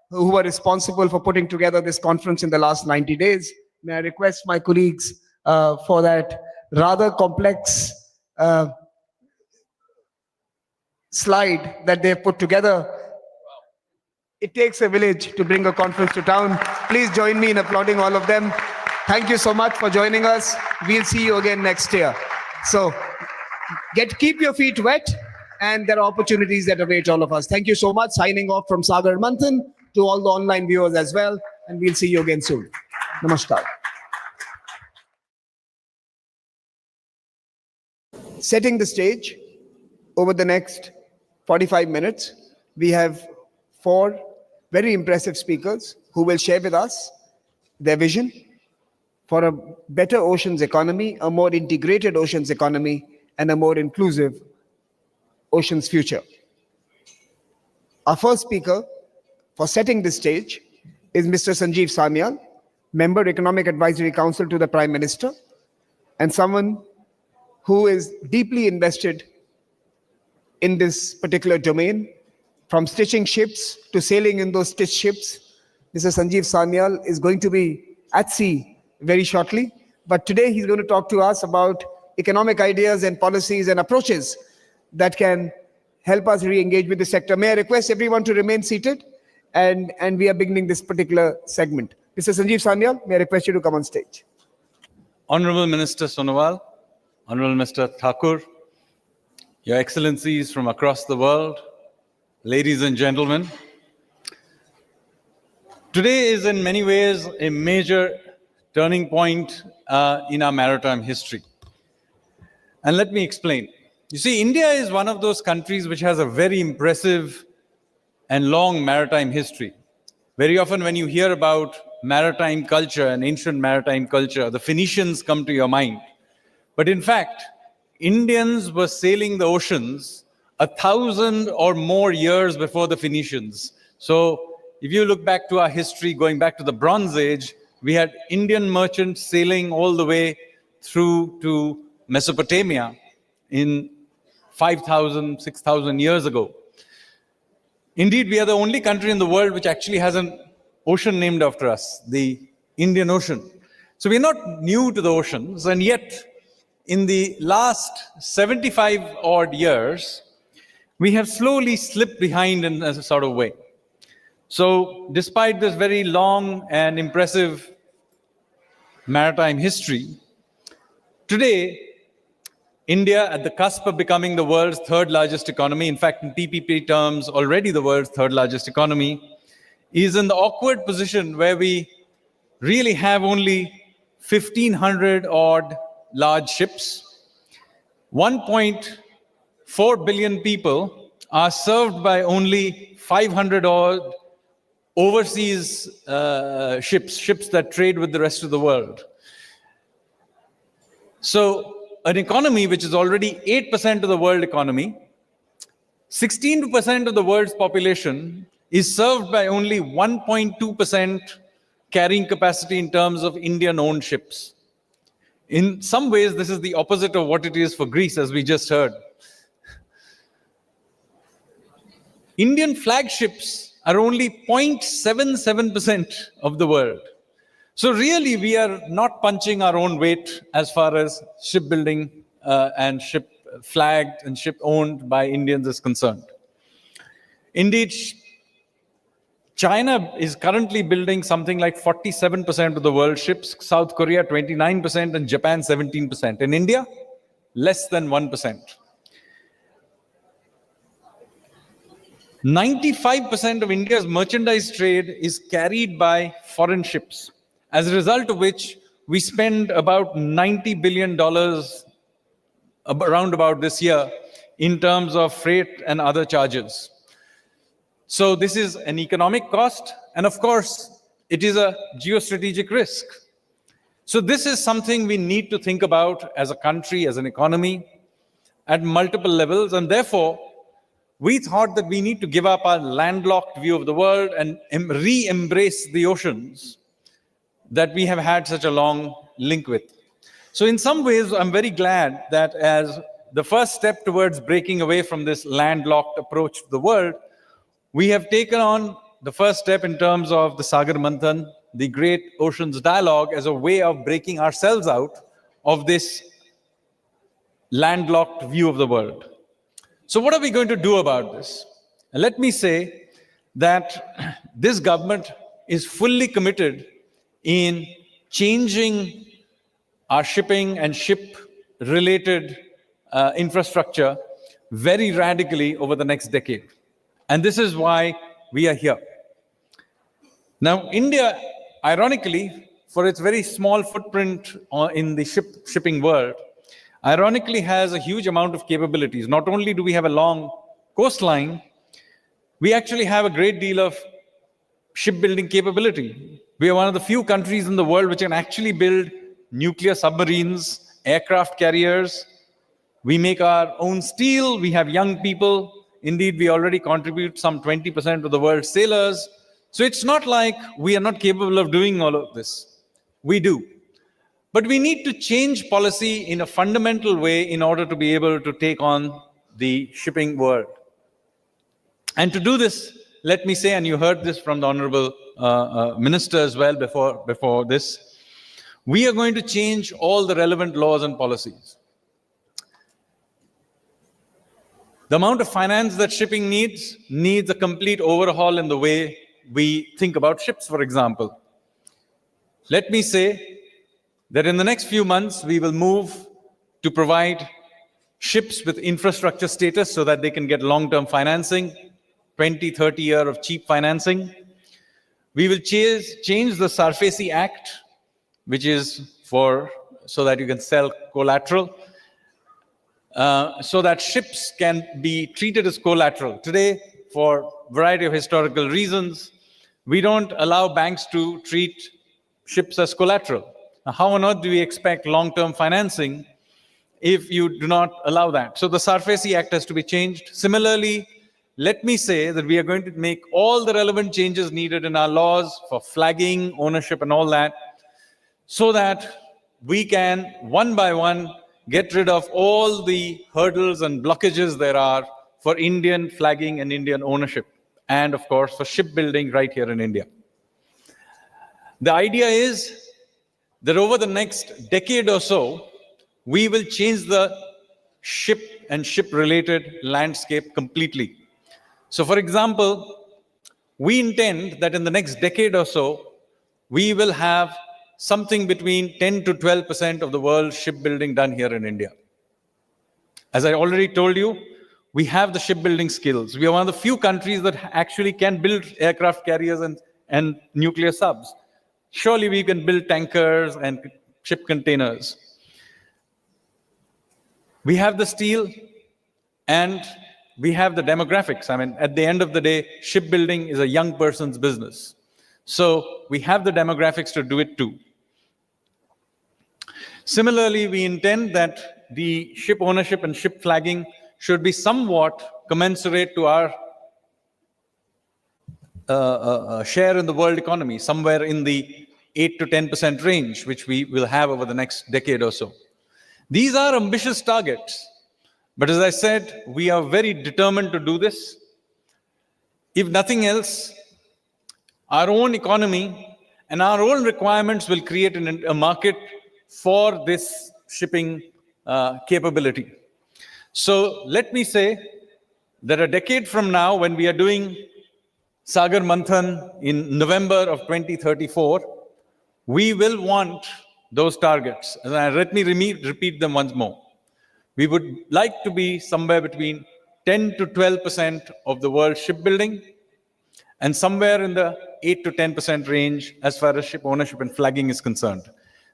who were responsible for putting together this conference in the last 90 days. May I request my colleagues for that rather complex slide that they put together. It takes a village to bring a conference to town. Please join me in applauding all of them. Thank you so much for joining us. We'll see you again next year. So keep your feet wet, and there are opportunities that await all of us. Thank you so much. Signing off from Sagar Manthan to all the online viewers as well, and we'll see you again soon. Namaskar. Setting the stage, over the next 45 minutes, we have 4 very impressive speakers who will share with us their vision for a better oceans economy, a more integrated oceans economy, and a more inclusive oceans future. Our first speaker for setting the stage is Mr. Sanjeev Sanyal, Member Economic Advisory Council to the Prime Minister, and someone who is deeply invested in this particular domain, from stitching ships to sailing in those stitched ships. Mr. Sanjeev Sanyal is going to be at sea very shortly, but today he's going to talk to us about economic ideas and policies and approaches that can help us re-engage with the sector. May I request everyone to remain seated? And we are beginning this particular segment. Mr. Sanjeev Sanyal, may I request you to come on stage. Honorable Minister Sonowal, Honorable Mr. Thakur, Your Excellencies from across the world, ladies and gentlemen, today is in many ways a major turning point in our maritime history. And let me explain. You see, India is one of those countries which has a very impressive and long maritime history. Very often when you hear about maritime culture and ancient maritime culture, the Phoenicians come to your mind. But in fact, Indians were sailing the oceans 1,000 or more years before the Phoenicians. So if you look back to our history, going back to the Bronze Age, we had Indian merchants sailing all the way through to Mesopotamia in 5,000, 6,000 years ago. Indeed, we are the only country in the world which actually has an ocean named after us, the Indian Ocean. So we're not new to the oceans, and yet in the last 75 odd years, we have slowly slipped behind in a sort of way. So despite this very long and impressive maritime history, today, India, at the cusp of becoming the world's third largest economy, in fact, in PPP terms, already the world's third largest economy, is in the awkward position where we really have only 1,500 odd large ships. 1.4 billion people are served by only 500 odd overseas ships that trade with the rest of the world. So an economy which is already 8% of the world economy, 16% of the world's population is served by only 1.2% carrying capacity in terms of Indian-owned ships. In some ways, this is the opposite of what it is for Greece, as we just heard. Indian flagships are only 0.77% of the world. So really, we are not punching our own weight as far as shipbuilding and ship flagged and ship owned by Indians is concerned. Indeed, China is currently building something like 47% of the world's ships, South Korea 29%, and Japan 17%. In India, less than 1%. 95% of India's merchandise trade is carried by foreign ships, as a result of which we spend about $90 billion around about this year in terms of freight and other charges. So this is an economic cost, and of course, it is a geostrategic risk. So this is something we need to think about as a country, as an economy, at multiple levels, and therefore, we thought that we need to give up our landlocked view of the world and re-embrace the oceans that we have had such a long link with. So in some ways, I'm very glad that as the first step towards breaking away from this landlocked approach to the world, we have taken on the first step in terms of the Sagar Manthan, the Great Oceans Dialogue, as a way of breaking ourselves out of this landlocked view of the world. So what are we going to do about this? And let me say that this government is fully committed in changing our shipping and ship-related infrastructure very radically over the next decade. And this is why we are here. Now, India, ironically, for its very small footprint in the shipping world, ironically has a huge amount of capabilities. Not only do we have a long coastline, we actually have a great deal of shipbuilding capability. We are one of the few countries in the world which can actually build nuclear submarines, aircraft carriers. We make our own steel. We have young people. Indeed, we already contribute some 20% of the world's sailors. So it's not like we are not capable of doing all of this. We do. But we need to change policy in a fundamental way in order to be able to take on the shipping world. And to do this, let me say, and you heard this from the Honorable Minister as well before this, we are going to change all the relevant laws and policies. The amount of finance that shipping needs a complete overhaul in the way we think about ships, for example. Let me say that in the next few months, we will move to provide ships with infrastructure status so that they can get long-term financing, 20, 30 years of cheap financing. We will change the SARFAESI Act, which is so that you can sell collateral, so that ships can be treated as collateral. Today, for a variety of historical reasons, we don't allow banks to treat ships as collateral. Now, how on earth do we expect long-term financing if you do not allow that? So the SARFAESI Act has to be changed. Similarly, let me say that we are going to make all the relevant changes needed in our laws for flagging, ownership, and all that, so that we can, one by one, get rid of all the hurdles and blockages there are for Indian flagging and Indian ownership, and of course, for shipbuilding right here in India. The idea is that over the next decade or so, we will change the ship and ship-related landscape completely. So for example, we intend that in the next decade or so, we will have something between 10 to 12% of the world's shipbuilding done here in India. As I already told you, we have the shipbuilding skills. We are one of the few countries that actually can build aircraft carriers and nuclear subs. Surely we can build tankers and ship containers. We have the steel and we have the demographics. I mean, at the end of the day, shipbuilding is a young person's business. So we have the demographics to do it too. Similarly, we intend that the ship ownership and ship flagging should be somewhat commensurate to our share in the world economy, somewhere in the 8 to 10% range, which we will have over the next decade or so. These are ambitious targets, but as I said, we are very determined to do this. If nothing else, our own economy and our own requirements will create a market for this shipping capability. So let me say that a decade from now, when we are doing Sagar Manthan in November of 2034, we will want those targets. And let me repeat them once more. We would like to be somewhere between 10 to 12% of the world's shipbuilding and somewhere in the 8 to 10% range as far as ship ownership and flagging is concerned.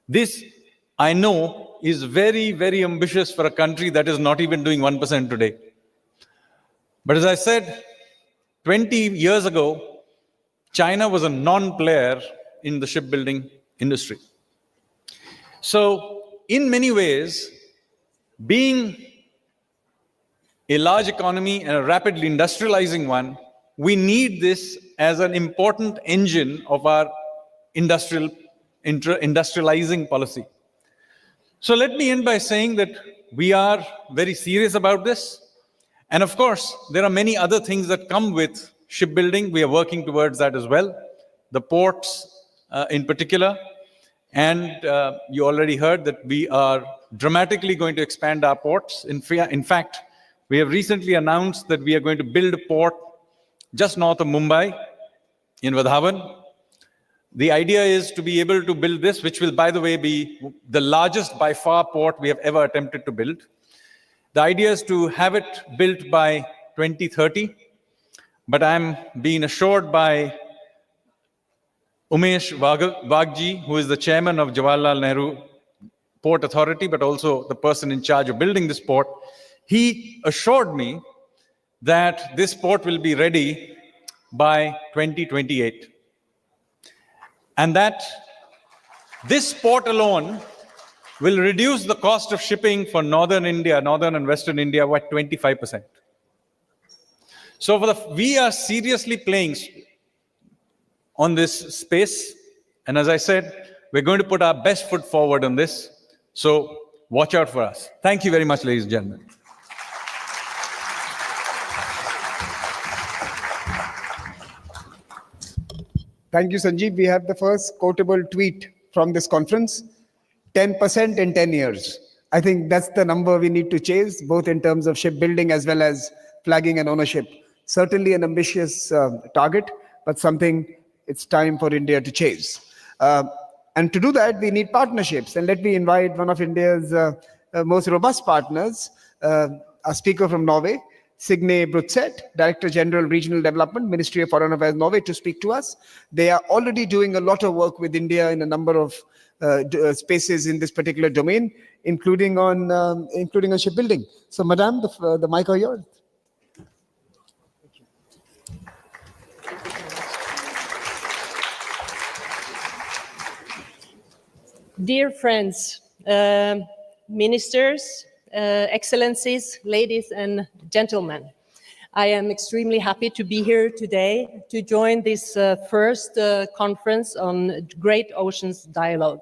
This, I know, is very, very ambitious for a country that is not even doing 1% today. But as I said, 20 years ago, China was a non-player in the shipbuilding industry. So, in many ways, being a large economy and a rapidly industrializing one, we need this as an important engine of our industrializing policy. So let me end by saying that we are very serious about this. And of course, there are many other things that come with shipbuilding. We are working towards that as well. The ports in particular. And you already heard that we are dramatically going to expand our ports. In fact, we have recently announced that we are going to build a port just north of Mumbai in Vadhavan. The idea is to be able to build this, which will, by the way, be the largest by far port we have ever attempted to build. The idea is to have it built by 2030, but I'm being assured by Umesh Bagchi, who is the chairman of Jawaharlal Nehru Port Authority, but also the person in charge of building this port. He assured me that this port will be ready by 2028. And that this port alone will reduce the cost of shipping for northern India, northern and western India, by 25%. So we are seriously playing on this space. And as I said, we're going to put our best foot forward on this. So watch out for us. Thank you very much, ladies and gentlemen. Thank you, Sanjeev. We have the first quotable tweet from this conference, 10% in 10 years. I think that's the number we need to chase, both in terms of shipbuilding as well as flagging and ownership. Certainly an ambitious target, but something it's time for India to chase. And to do that, we need partnerships. And let me invite one of India's most robust partners, a speaker from Norway, Signe Brutseth, Director General Regional Development, Ministry of Foreign Affairs, Norway, to speak to us. They are already doing a lot of work with India in a number of spaces in this particular domain, including on shipbuilding. So, Madam, the mic is yours. Dear friends, ministers, excellencies, ladies and gentlemen, I am extremely happy to be here today to join this first conference on Great Oceans Dialogue.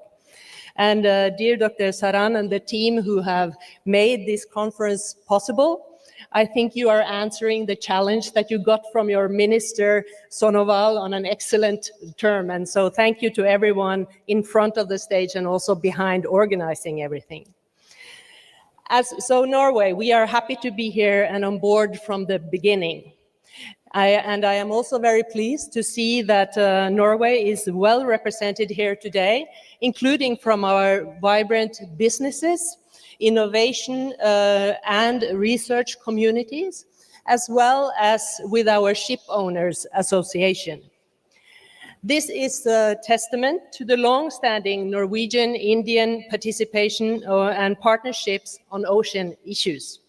And dear Dr. Saran and the team who have made this conference possible, I think you are answering the challenge that you got from your minister, Sonoval, on an excellent term. And so thank you to everyone in front of the stage and also behind organizing everything. So Norway, we are happy to be here and on board from the beginning. I am also very pleased to see that Norway is well represented here today, including from our vibrant businesses, innovation and research communities, as well as with our Ship Owners Association. This is a testament to the long-standing Norwegian-Indian participation and partnerships on ocean issues.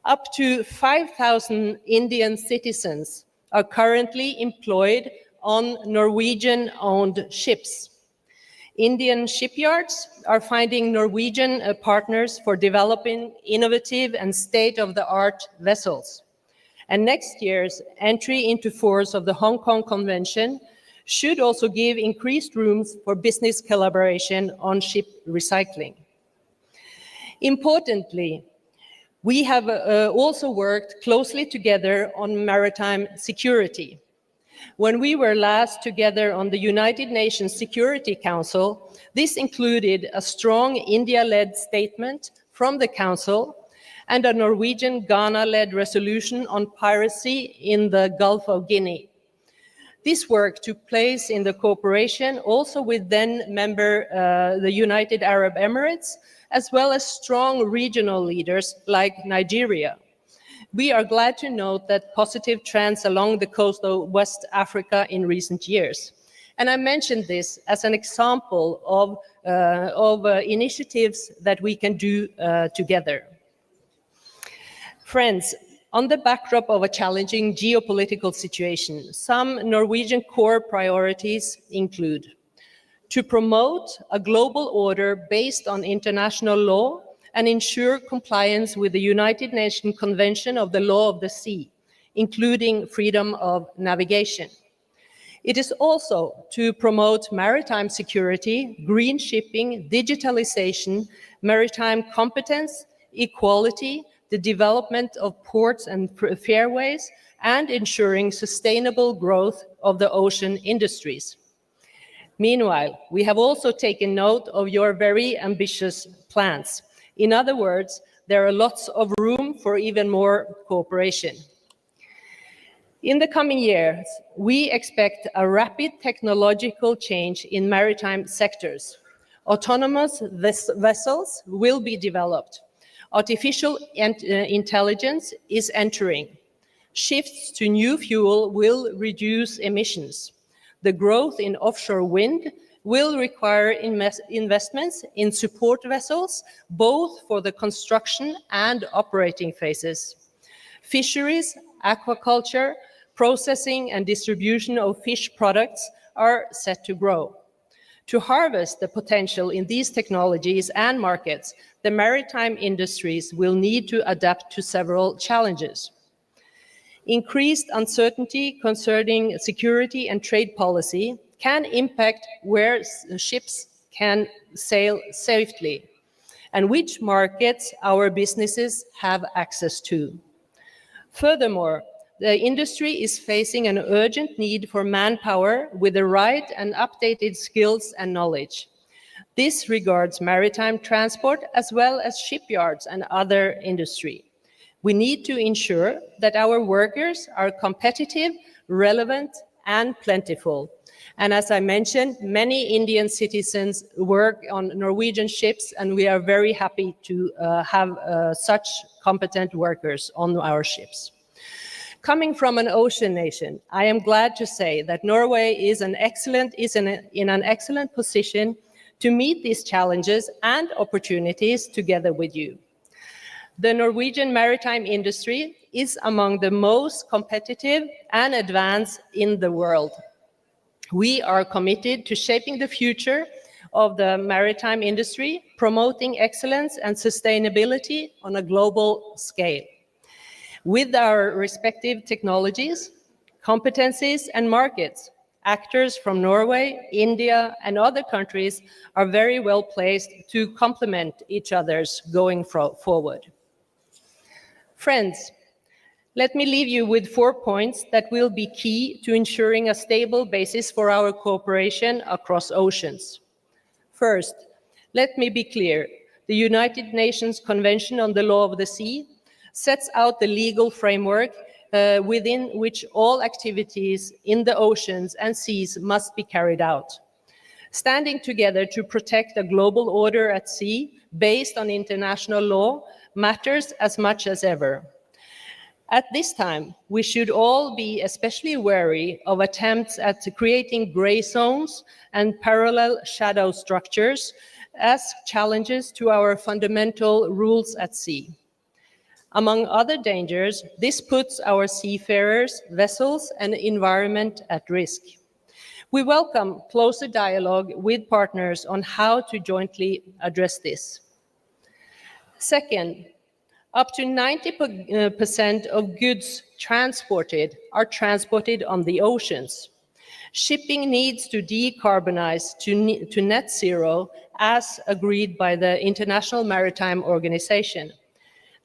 Up to 5,000 Indian citizens are currently employed on Norwegian-owned ships. Indian shipyards are finding Norwegian partners for developing innovative and state-of-the-art vessels. And next year's entry into force of the Hong Kong Convention should also give increased rooms for business collaboration on ship recycling. Importantly, we have also worked closely together on maritime security. When we were last together on the United Nations Security Council, this included a strong India-led statement from the Council and a Norwegian-Ghana-led resolution on piracy in the Gulf of Guinea. This work took place in the cooperation also with then-member the United Arab Emirates, as well as strong regional leaders like Nigeria. We are glad to note that positive trends along the coast of West Africa in recent years. And I mentioned this as an example of initiatives that we can do together. Friends, on the backdrop of a challenging geopolitical situation, some Norwegian core priorities include to promote a global order based on international law and ensure compliance with the United Nations Convention of the Law of the Sea, including freedom of navigation. It is also to promote maritime security, green shipping, digitalization, maritime competence, equality, the development of ports and fairways, and ensuring sustainable growth of the ocean industries. Meanwhile, we have also taken note of your very ambitious plans. In other words, there are lots of room for even more cooperation. In the coming years, we expect a rapid technological change in maritime sectors. Autonomous vessels will be developed. Artificial intelligence is entering. Shifts to new fuel will reduce emissions. The growth in offshore wind will require investments in support vessels, both for the construction and operating phases. Fisheries, aquaculture, processing and distribution of fish products are set to grow. To harvest the potential in these technologies and markets, the maritime industries will need to adapt to several challenges. Increased uncertainty concerning security and trade policy can impact where ships can sail safely and which markets our businesses have access to. Furthermore, the industry is facing an urgent need for manpower with the right and updated skills and knowledge. This regards maritime transport as well as shipyards and other industry. We need to ensure that our workers are competitive, relevant, and plentiful. And as I mentioned, many Indian citizens work on Norwegian ships, and we are very happy to have such competent workers on our ships. Coming from an ocean nation, I am glad to say that Norway is in an excellent position to meet these challenges and opportunities together with you. The Norwegian maritime industry is among the most competitive and advanced in the world. We are committed to shaping the future of the maritime industry, promoting excellence and sustainability on a global scale. With our respective technologies, competencies, and markets, actors from Norway, India, and other countries are very well placed to complement each other's going forward. Friends, let me leave you with 4 points that will be key to ensuring a stable basis for our cooperation across oceans. First, let me be clear. the United Nations Convention on the Law of the Sea, sets out the legal framework within which all activities in the oceans and seas must be carried out. Standing together to protect a global order at sea based on international law matters as much as ever. At this time, we should all be especially wary of attempts at creating gray zones and parallel shadow structures as challenges to our fundamental rules at sea. Among other dangers, this puts our seafarers, vessels, and environment at risk. We welcome closer dialogue with partners on how to jointly address this. Second, up to 90% of goods transported are transported on the oceans. Shipping needs to decarbonize to net zero as agreed by the International Maritime Organization.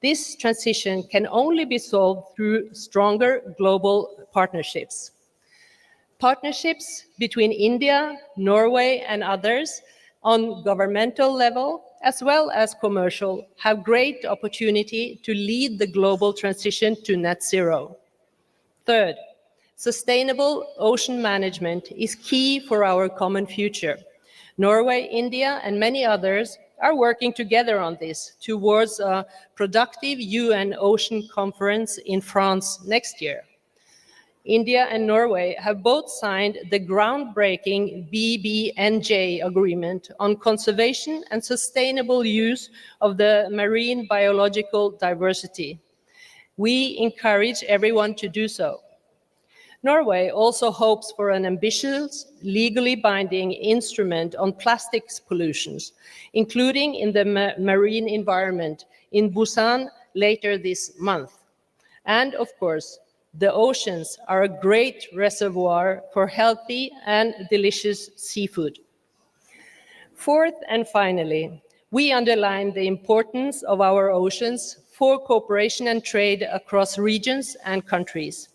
This transition can only be solved through stronger global partnerships. Partnerships between India, Norway, and others on governmental level, as well as commercial, have great opportunity to lead the global transition to net zero. Third, sustainable ocean management is key for our common future. Norway, India, and many others are working together on this towards a productive UN Ocean Conference in France next year. India and Norway have both signed the groundbreaking BBNJ agreement on conservation and sustainable use of the marine biological diversity. We encourage everyone to do so. Norway also hopes for an ambitious, legally binding instrument on plastics pollutions, including in the marine environment in Busan later this month. And of course, the oceans are a great reservoir for healthy and delicious seafood. Fourth and finally, we underline the importance of our oceans for cooperation and trade across regions and countries.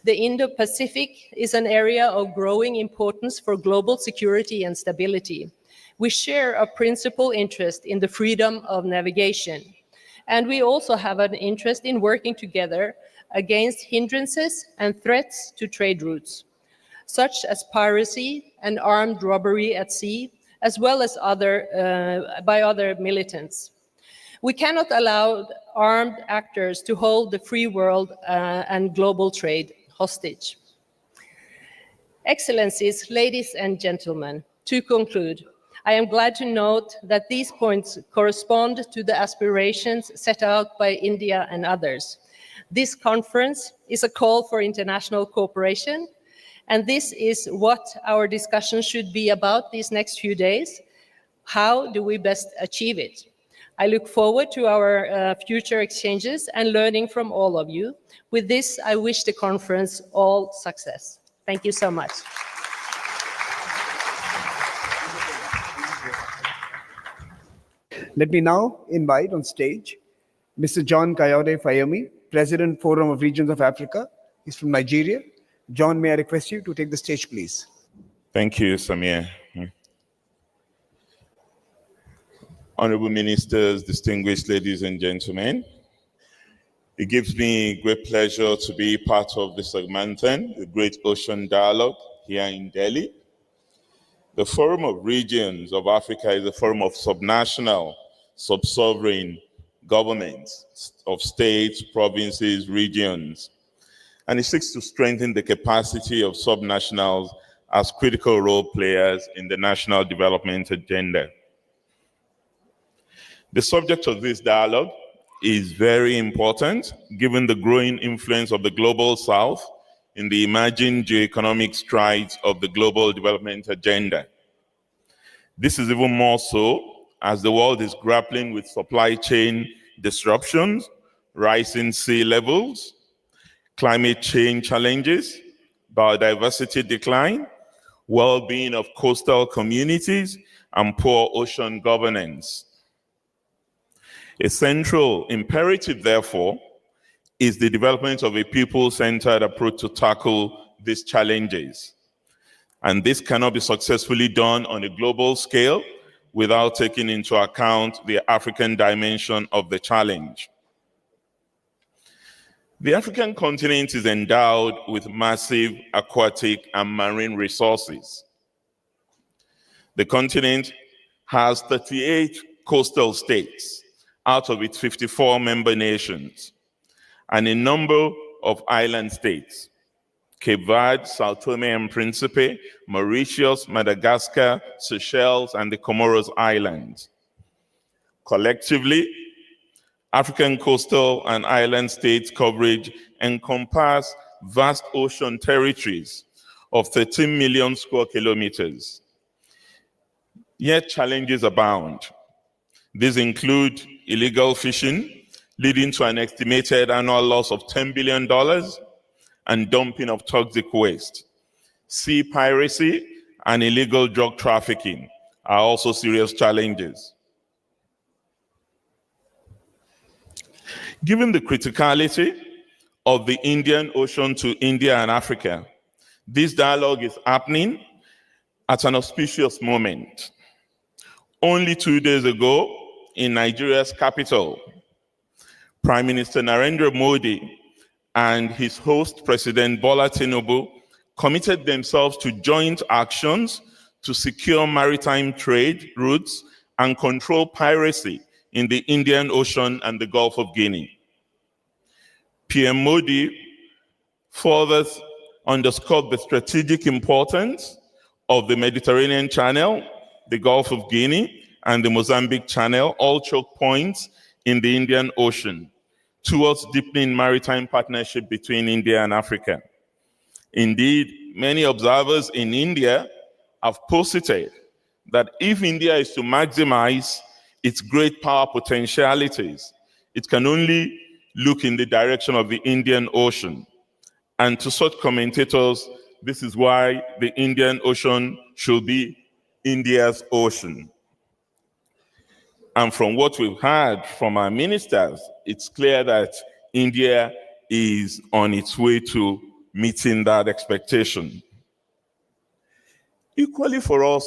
The Indo-Pacific is an area of growing importance for global security and stability. We share a principal interest in the freedom of navigation, and we also have an interest in working together against hindrances and threats to trade routes, such as piracy and armed robbery at sea, as well as by other militants. We cannot allow armed actors to hold the free world and global trade hostage. Excellencies, ladies and gentlemen, to conclude, I am glad to note that these points correspond to the aspirations set out by India and others. This conference is a call for international cooperation, and this is what our discussion should be about these next few days. How do we best achieve it? I look forward to our future exchanges and learning from all of you. With this, I wish the conference all success. Thank you so much. Let me now invite on stage Mr. John Kayode Fayemi, President, Forum of Regions of Africa. He's from Nigeria. John, may I request you to take the stage, please? Thank you, Samir. Honorable ministers, distinguished ladies and gentlemen, it gives me great pleasure to be part of this Segmenten, the Great Ocean Dialogue here in Delhi. The Forum of Regions of Africa is a forum of subnational, sub-sovereign governments of states, provinces, regions, and it seeks to strengthen the capacity of subnationals as critical role players in the national development agenda. The subject of this dialogue is very important given the growing influence of the Global South in the emerging geoeconomic strides of the global development agenda. This is even more so as the world is grappling with supply chain disruptions, rising sea levels, climate change challenges, biodiversity decline, well-being of coastal communities, and poor ocean governance. A central imperative, therefore, is the development of a people-centered approach to tackle these challenges. And this cannot be successfully done on a global scale without taking into account the African dimension of the challenge. The African continent is endowed with massive aquatic and marine resources. The continent has 38 coastal states out of its 54 member nations, and a number of island states: Cape Verde, Sao Tome and Principe, Mauritius, Madagascar, Seychelles, and the Comoros Islands. Collectively, African coastal and island states coverage encompass vast ocean territories of 13 million square kilometers. Yet challenges abound. These include illegal fishing, leading to an estimated annual loss of $10 billion, and dumping of toxic waste. Sea piracy and illegal drug trafficking are also serious challenges. Given the criticality of the Indian Ocean to India and Africa, this dialogue is happening at an auspicious moment. Only 2 days ago, in Nigeria's capital, Prime Minister Narendra Modi and his host, President Bola Tinubu, committed themselves to joint actions to secure maritime trade routes and control piracy in the Indian Ocean and the Gulf of Guinea. PM Modi further underscored the strategic importance of the Mediterranean Channel, the Gulf of Guinea, and the Mozambique Channel, all choke points in the Indian Ocean, towards deepening maritime partnership between India and Africa. Indeed, many observers in India have posited that if India is to maximize its great power potentialities, it can only look in the direction of the Indian Ocean. And to such commentators, this is why the Indian Ocean should be India's ocean. And from what we've heard from our ministers, it's clear that India is on its way to meeting that expectation. Equally for us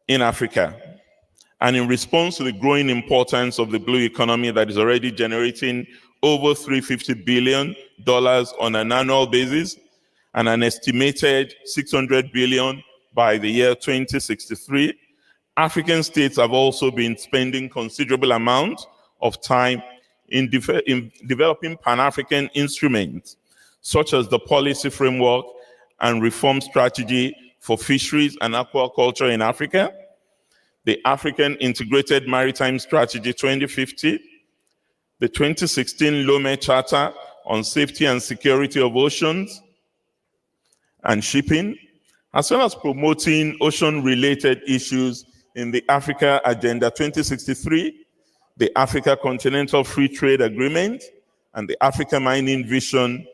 in Africa, and in response to the growing importance of the blue economy that is already generating over $350 billion on an annual basis, and an estimated $600 billion by the year 2063, African states have also been spending considerable amount of time in developing Pan-African instruments, such as the policy framework and reform strategy for fisheries and aquaculture in Africa, the African Integrated Maritime Strategy 2050, the 2016 Lome Charter on Safety and Security of Oceans and Shipping, as well as promoting ocean-related issues in the Africa Agenda 2063, the Africa Continental Free Trade Agreement, and the Africa Mining Vision,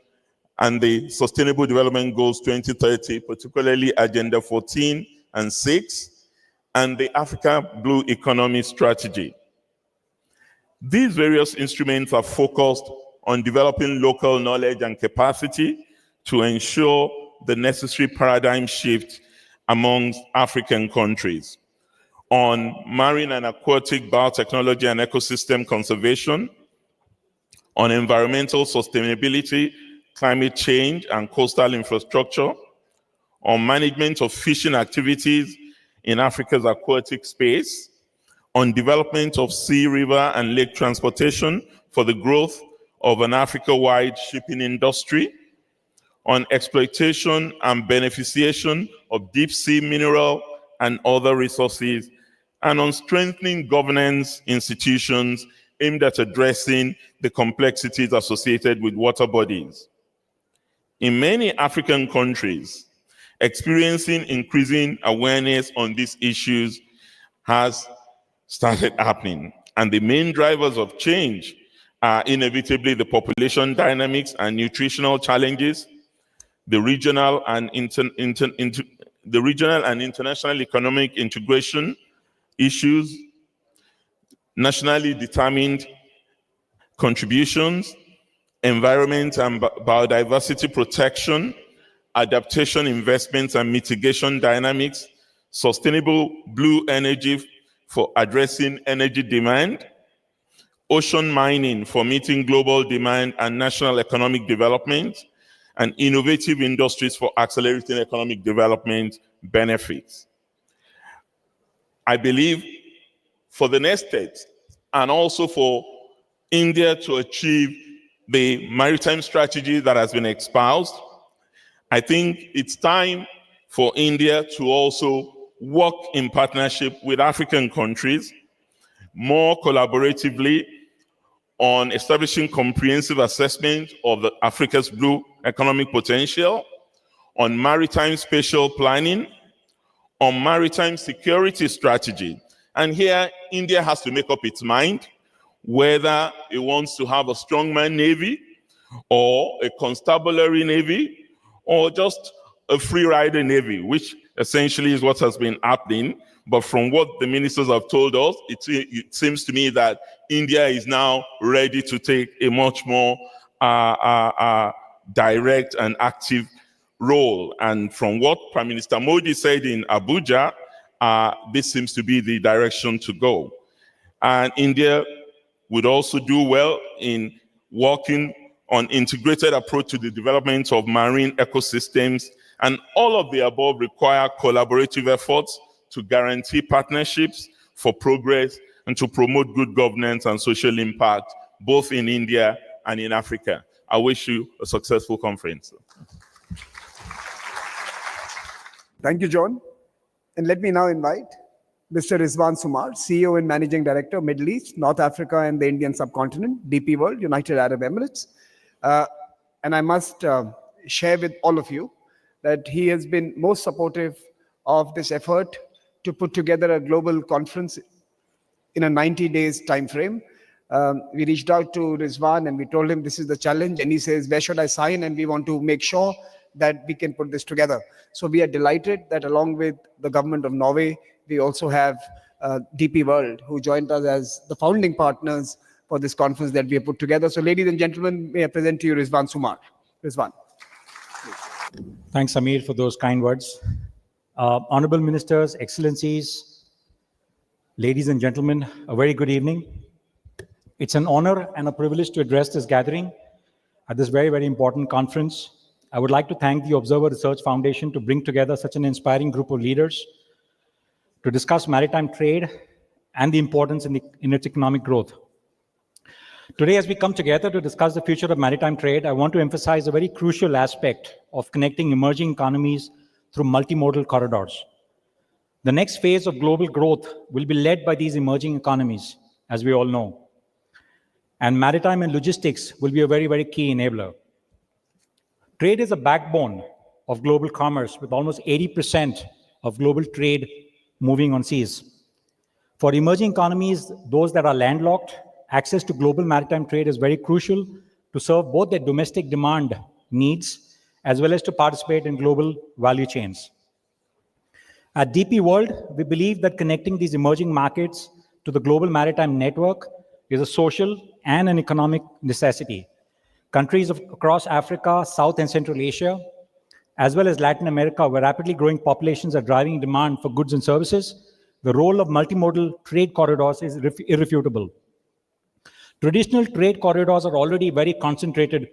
and the Sustainable Development Goals 2030, particularly Agenda 14 and 6, and the Africa Blue Economy Strategy. These various instruments are focused on developing local knowledge and capacity to ensure the necessary paradigm shift amongst African countries on marine and aquatic biotechnology and ecosystem conservation, on environmental sustainability, climate change, and coastal infrastructure, on management of fishing activities in Africa's aquatic space, on development of sea, river, and lake transportation for the growth of an Africa-wide shipping industry, on exploitation and beneficiation of deep-sea mineral and other resources, and on strengthening governance institutions aimed at addressing the complexities associated with water bodies. In many African countries, experiencing increasing awareness on these issues has started happening, and the main drivers of change are inevitably the population dynamics and nutritional challenges, the regional and international economic integration issues, nationally determined contributions, environment and biodiversity protection, adaptation investments and mitigation dynamics, sustainable blue energy for addressing energy demand, ocean mining for meeting global demand and national economic development, and innovative industries for accelerating economic development benefits. I believe for the next steps, and also for India to achieve the maritime strategy that has been espoused, I think it's time for India to also work in partnership with African countries more collaboratively on establishing comprehensive assessment of Africa's blue economic potential, on maritime spatial planning, on maritime security strategy. And here, India has to make up its mind whether it wants to have a strongman navy or a constabulary navy or just a free-rider navy, which essentially is what has been happening. But from what the ministers have told us, it seems to me that India is now ready to take a much more direct and active role. And from what Prime Minister Modi said in Abuja, this seems to be the direction to go. And India would also do well in working on integrated approach to the development of marine ecosystems, and all of the above require collaborative efforts to guarantee partnerships for progress and to promote good governance and social impact, both in India and in Africa. I wish you a successful conference. Thank you, John. And let me now invite Mr. Rizwan Sumar, CEO and Managing Director, Middle East, North Africa, and the Indian subcontinent, DP World, United Arab Emirates. And I must share with all of you that he has been most supportive of this effort to put together a global conference in a 90 days time frame. We reached out to Rizwan and we told him this is the challenge, and he says, where should I sign? And we want to make sure that we can put this together. So we are delighted that along with the government of Norway, we also have DP World, who joined us as the founding partners for this conference that we have put together. So ladies and gentlemen, may I present to you Rizwan Sumar. Rizwan. Thanks, Amir, for those kind words. Honorable Ministers, Excellencies, ladies and gentlemen, a very good evening. It's an honor and a privilege to address this gathering at this very, very important conference. I would like to thank the Observer Research Foundation to bring together such an inspiring group of leaders to discuss maritime trade and the importance in its economic growth. Today, as we come together to discuss the future of maritime trade, I want to emphasize a very crucial aspect of connecting emerging economies through multimodal corridors. The next phase of global growth will be led by these emerging economies, as we all know. And maritime and logistics will be a very, very key enabler. Trade is a backbone of global commerce, with almost 80% of global trade moving on seas. For emerging economies, those that are landlocked, access to global maritime trade is very crucial to serve both their domestic demand needs as well as to participate in global value chains. At DP World, we believe that connecting these emerging markets to the global maritime network is a social and an economic necessity. Countries across Africa, South and Central Asia, as well as Latin America, where rapidly growing populations are driving demand for goods and services, the role of multimodal trade corridors is irrefutable. Traditional trade corridors are already very concentrated,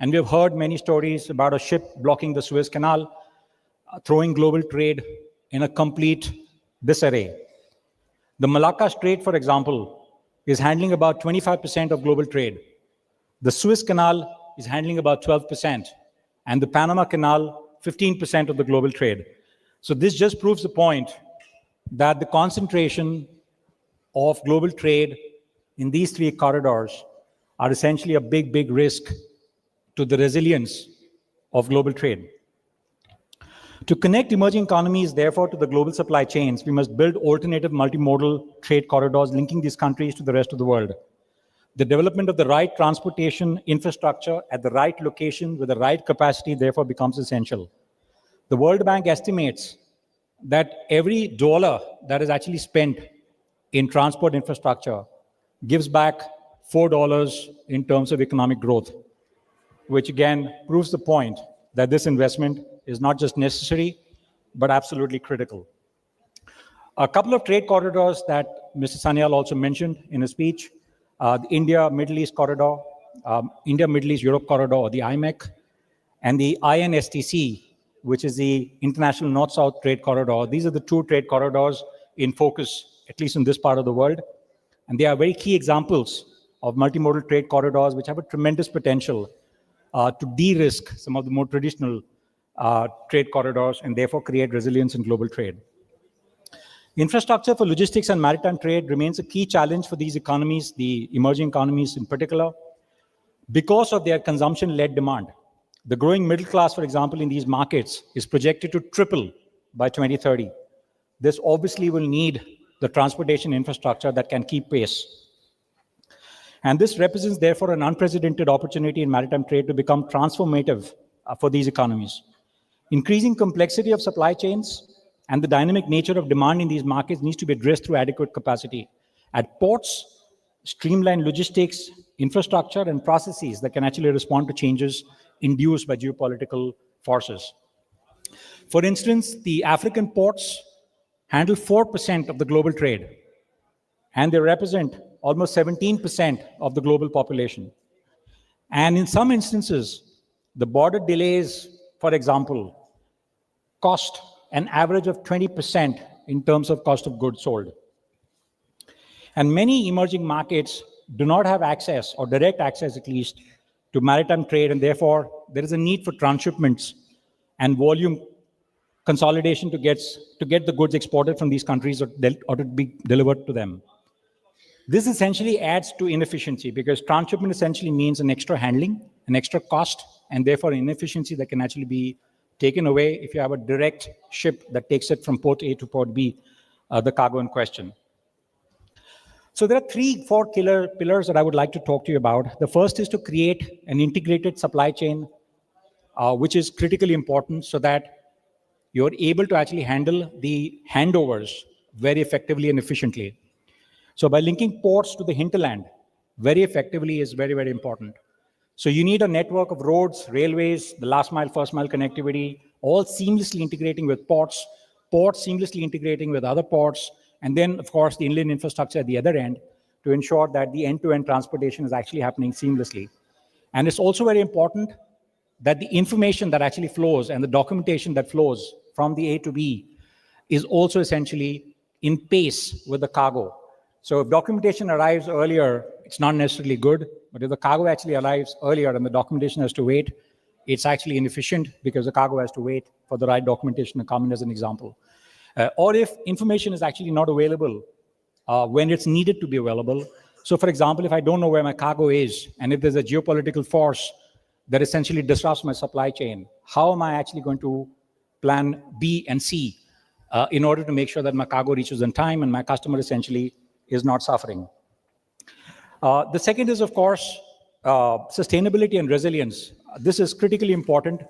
and we have heard many stories about a ship blocking the Suez Canal, throwing global trade in a complete disarray. The Malacca Strait, for example, is handling about 25% of global trade. The Suez Canal is handling about 12%, and the Panama Canal, 15% of the global trade. So this just proves the point that the concentration of global trade in these three corridors are essentially a big, big risk to the resilience of global trade. To connect emerging economies, therefore, to the global supply chains, we must build alternative multimodal trade corridors linking these countries to the rest of the world. The development of the right transportation infrastructure at the right location with the right capacity, therefore, becomes essential. The World Bank estimates that every dollar that is actually spent in transport infrastructure gives back $4 in terms of economic growth, which again proves the point that this investment is not just necessary, but absolutely critical. A couple of trade corridors that Mr. Sanyal also mentioned in his speech, the India-Middle East corridor, India-Middle East-Europe corridor, or the IMEC, and the INSTC, which is the International North-South Trade Corridor. These are the two trade corridors in focus, at least in this part of the world. And they are very key examples of multimodal trade corridors, which have a tremendous potential to de-risk some of the more traditional trade corridors and therefore create resilience in global trade. Infrastructure for logistics and maritime trade remains a key challenge for these economies, the emerging economies in particular, because of their consumption-led demand. The growing middle class, for example, in these markets is projected to triple by 2030. This obviously will need the transportation infrastructure that can keep pace. And this represents, therefore, an unprecedented opportunity in maritime trade to become transformative for these economies. Increasing complexity of supply chains and the dynamic nature of demand in these markets needs to be addressed through adequate capacity. At ports, streamlined logistics, infrastructure, and processes that can actually respond to changes induced by geopolitical forces. For instance, the African ports handle 4% of the global trade, and they represent almost 17% of the global population. And in some instances, the border delays, for example, cost an average of 20% in terms of cost of goods sold. And many emerging markets do not have access, or direct access at least, to maritime trade, and therefore there is a need for transshipments and volume consolidation to get the goods exported from these countries or to be delivered to them. This essentially adds to inefficiency because transshipment essentially means an extra handling, an extra cost, and therefore inefficiency that can actually be taken away if you have a direct ship that takes it from port A to port B, the cargo in question. So there are four pillars that I would like to talk to you about. The first is to create an integrated supply chain, which is critically important so that you're able to actually handle the handovers very effectively and efficiently. So by linking ports to the hinterland very effectively is very, very important. So you need a network of roads, railways, the last mile, first mile connectivity, all seamlessly integrating with ports, ports seamlessly integrating with other ports, and then, of course, the inland infrastructure at the other end to ensure that the end-to-end transportation is actually happening seamlessly. And it's also very important that the information that actually flows and the documentation that flows from the A to B is also essentially in pace with the cargo. So if documentation arrives earlier, it's not necessarily good, but if the cargo actually arrives earlier and the documentation has to wait, it's actually inefficient because the cargo has to wait for the right documentation to come in, as an example. Or if information is actually not available when it's needed to be available. So for example, if I don't know where my cargo is, and if there's a geopolitical force that essentially disrupts my supply chain, how am I actually going to plan B and C in order to make sure that my cargo reaches in time and my customer essentially is not suffering? The second is, of course, sustainability and resilience. This is critically important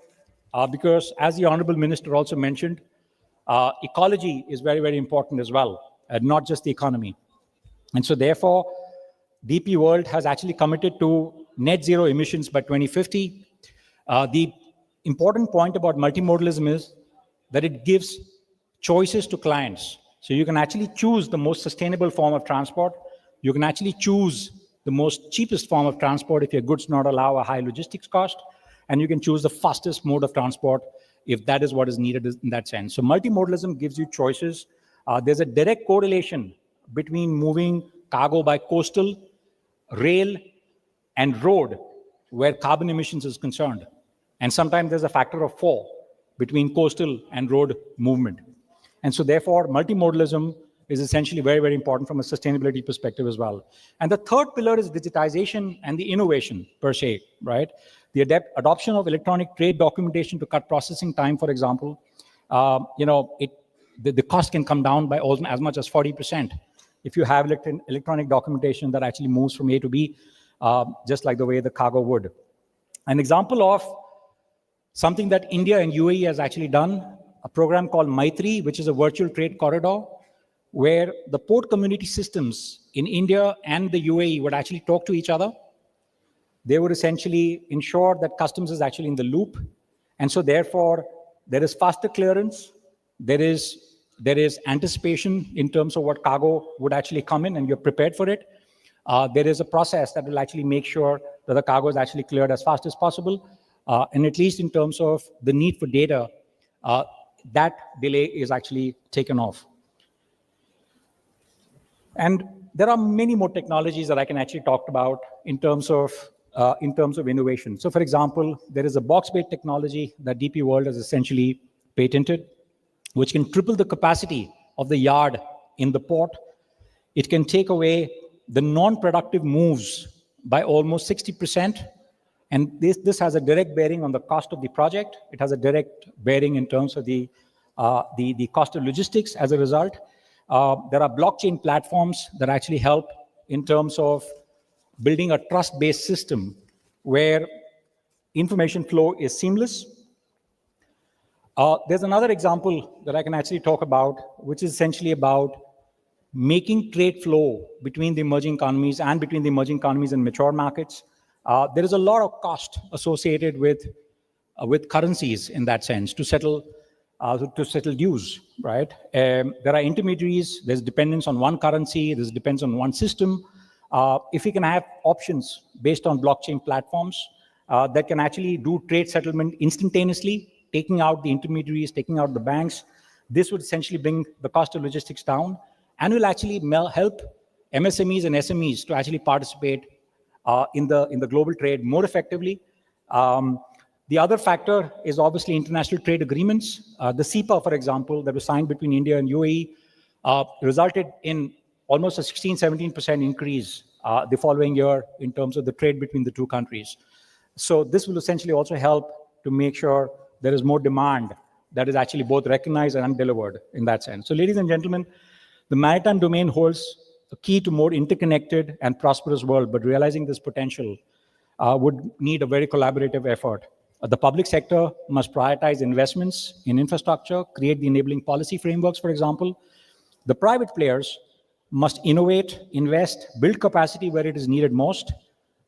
because, as the Honorable Minister also mentioned, ecology is very, very important as well, not just the economy. And so therefore, DP World has actually committed to net zero emissions by 2050. The important point about multimodalism is that it gives choices to clients. So you can actually choose the most sustainable form of transport. You can actually choose the most cheapest form of transport if your goods not allow a high logistics cost. And you can choose the fastest mode of transport if that is what is needed in that sense. So multimodalism gives you choices. There's a direct correlation between moving cargo by coastal, rail, and road where carbon emissions is concerned. And sometimes there's a factor of 4 between coastal and road movement. And so therefore, multimodalism is essentially very, very important from a sustainability perspective as well. And the third pillar is digitization and the innovation per se, right? The adoption of electronic trade documentation to cut processing time, for example, the cost can come down by as much as 40% if you have electronic documentation that actually moves from A to B, just like the way the cargo would. An example of something that India and UAE has actually done, a program called Maitri, which is a virtual trade corridor, where the port community systems in India and the UAE would actually talk to each other. They would essentially ensure that customs is actually in the loop. And so therefore, there is faster clearance, there is There is anticipation in terms of what cargo would actually come in, and you're prepared for it. There is a process that will actually make sure that the cargo is actually cleared as fast as possible. And at least in terms of the need for data, that delay is actually taken off. And there are many more technologies that I can actually talk about in terms of innovation. So for example, there is a box bait technology that DP World has essentially patented, which can triple the capacity of the yard in the port. It can take away the non-productive moves by almost 60%. And this has a direct bearing on the cost of the project. It has a direct bearing in terms of the cost of logistics as a result. There are blockchain platforms that actually help in terms of building a trust-based system where information flow is seamless. There's another example that I can actually talk about, which is essentially about making trade flow between the emerging economies and between the emerging economies and mature markets. There is a lot of cost associated with currencies in that sense to settle dues, right? There are intermediaries, there's dependence on one currency, there's dependence on one system. If we can have options based on blockchain platforms that can actually do trade settlement instantaneously, taking out the intermediaries, taking out the banks, this would essentially bring the cost of logistics down and will actually help MSMEs and SMEs to actually participate in the global trade more effectively. The other factor is obviously international trade agreements. The CEPA, for example, that was signed between India and UAE resulted in almost a 16-17% increase the following year in terms of the trade between the two countries. So this will essentially also help to make sure there is more demand that is actually both recognized and delivered in that sense. So ladies and gentlemen, the maritime domain holds a key to more interconnected and prosperous world, but realizing this potential would need a very collaborative effort. The public sector must prioritize investments in infrastructure, create the enabling policy frameworks, for example. The private players must innovate, invest, build capacity where it is needed most.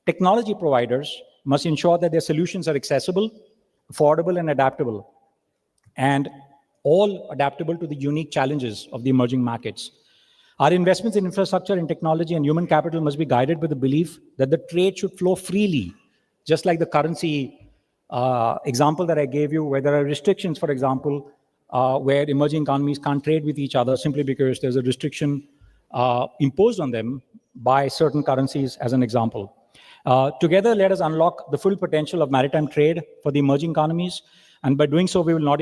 Technology providers must ensure that their solutions are accessible, affordable, and adaptable, and all adaptable to the unique challenges of the emerging markets. Our investments in infrastructure and technology and human capital must be guided with the belief that the trade should flow freely, just like the currency example that I gave you, where there are restrictions, for example, where emerging economies can't trade with each other simply because there's a restriction imposed on them by certain currencies, as an example. Together, let us unlock the full potential of maritime trade for the emerging economies. And by doing so, we will not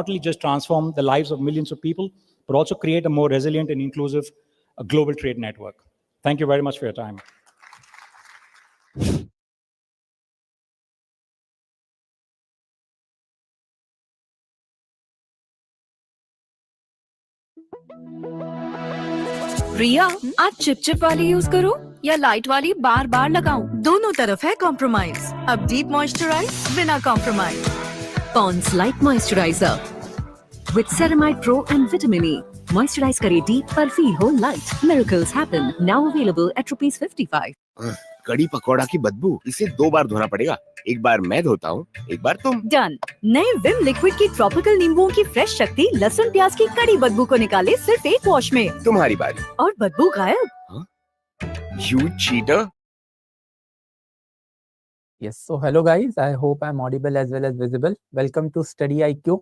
only just transform the lives of millions of people, but also create a more resilient and inclusive global trade network. Thank you very much for your time. रिया, आज चिपचिप वाली use करूं या light वाली बार बार लगाऊं? दोनों तरफ है compromise. अब डीप मॉइस्चराइज बिना compromise. Pond's light moisturiser with ceramide pro and vitamin E. Moisturise करे डीप पर फील हो light. Miracles happen. Now available at ₹55। Kadhi pakora की बदबू, इसे 2 बार धोना पड़ेगा। एक बार मैं धोता हूँ, एक बार तुम। डन। नए विम लिक्विड की ट्रॉपिकल नींबुओं की फ्रेश शक्ति लहसुन प्याज की कड़ी बदबू को निकाले सिर्फ एक वॉश में। तुम्हारी बारी। और बदबू गायब। You cheater! Yes, so hello guys, I hope I'm audible as well as visible. Welcome to Study IQ.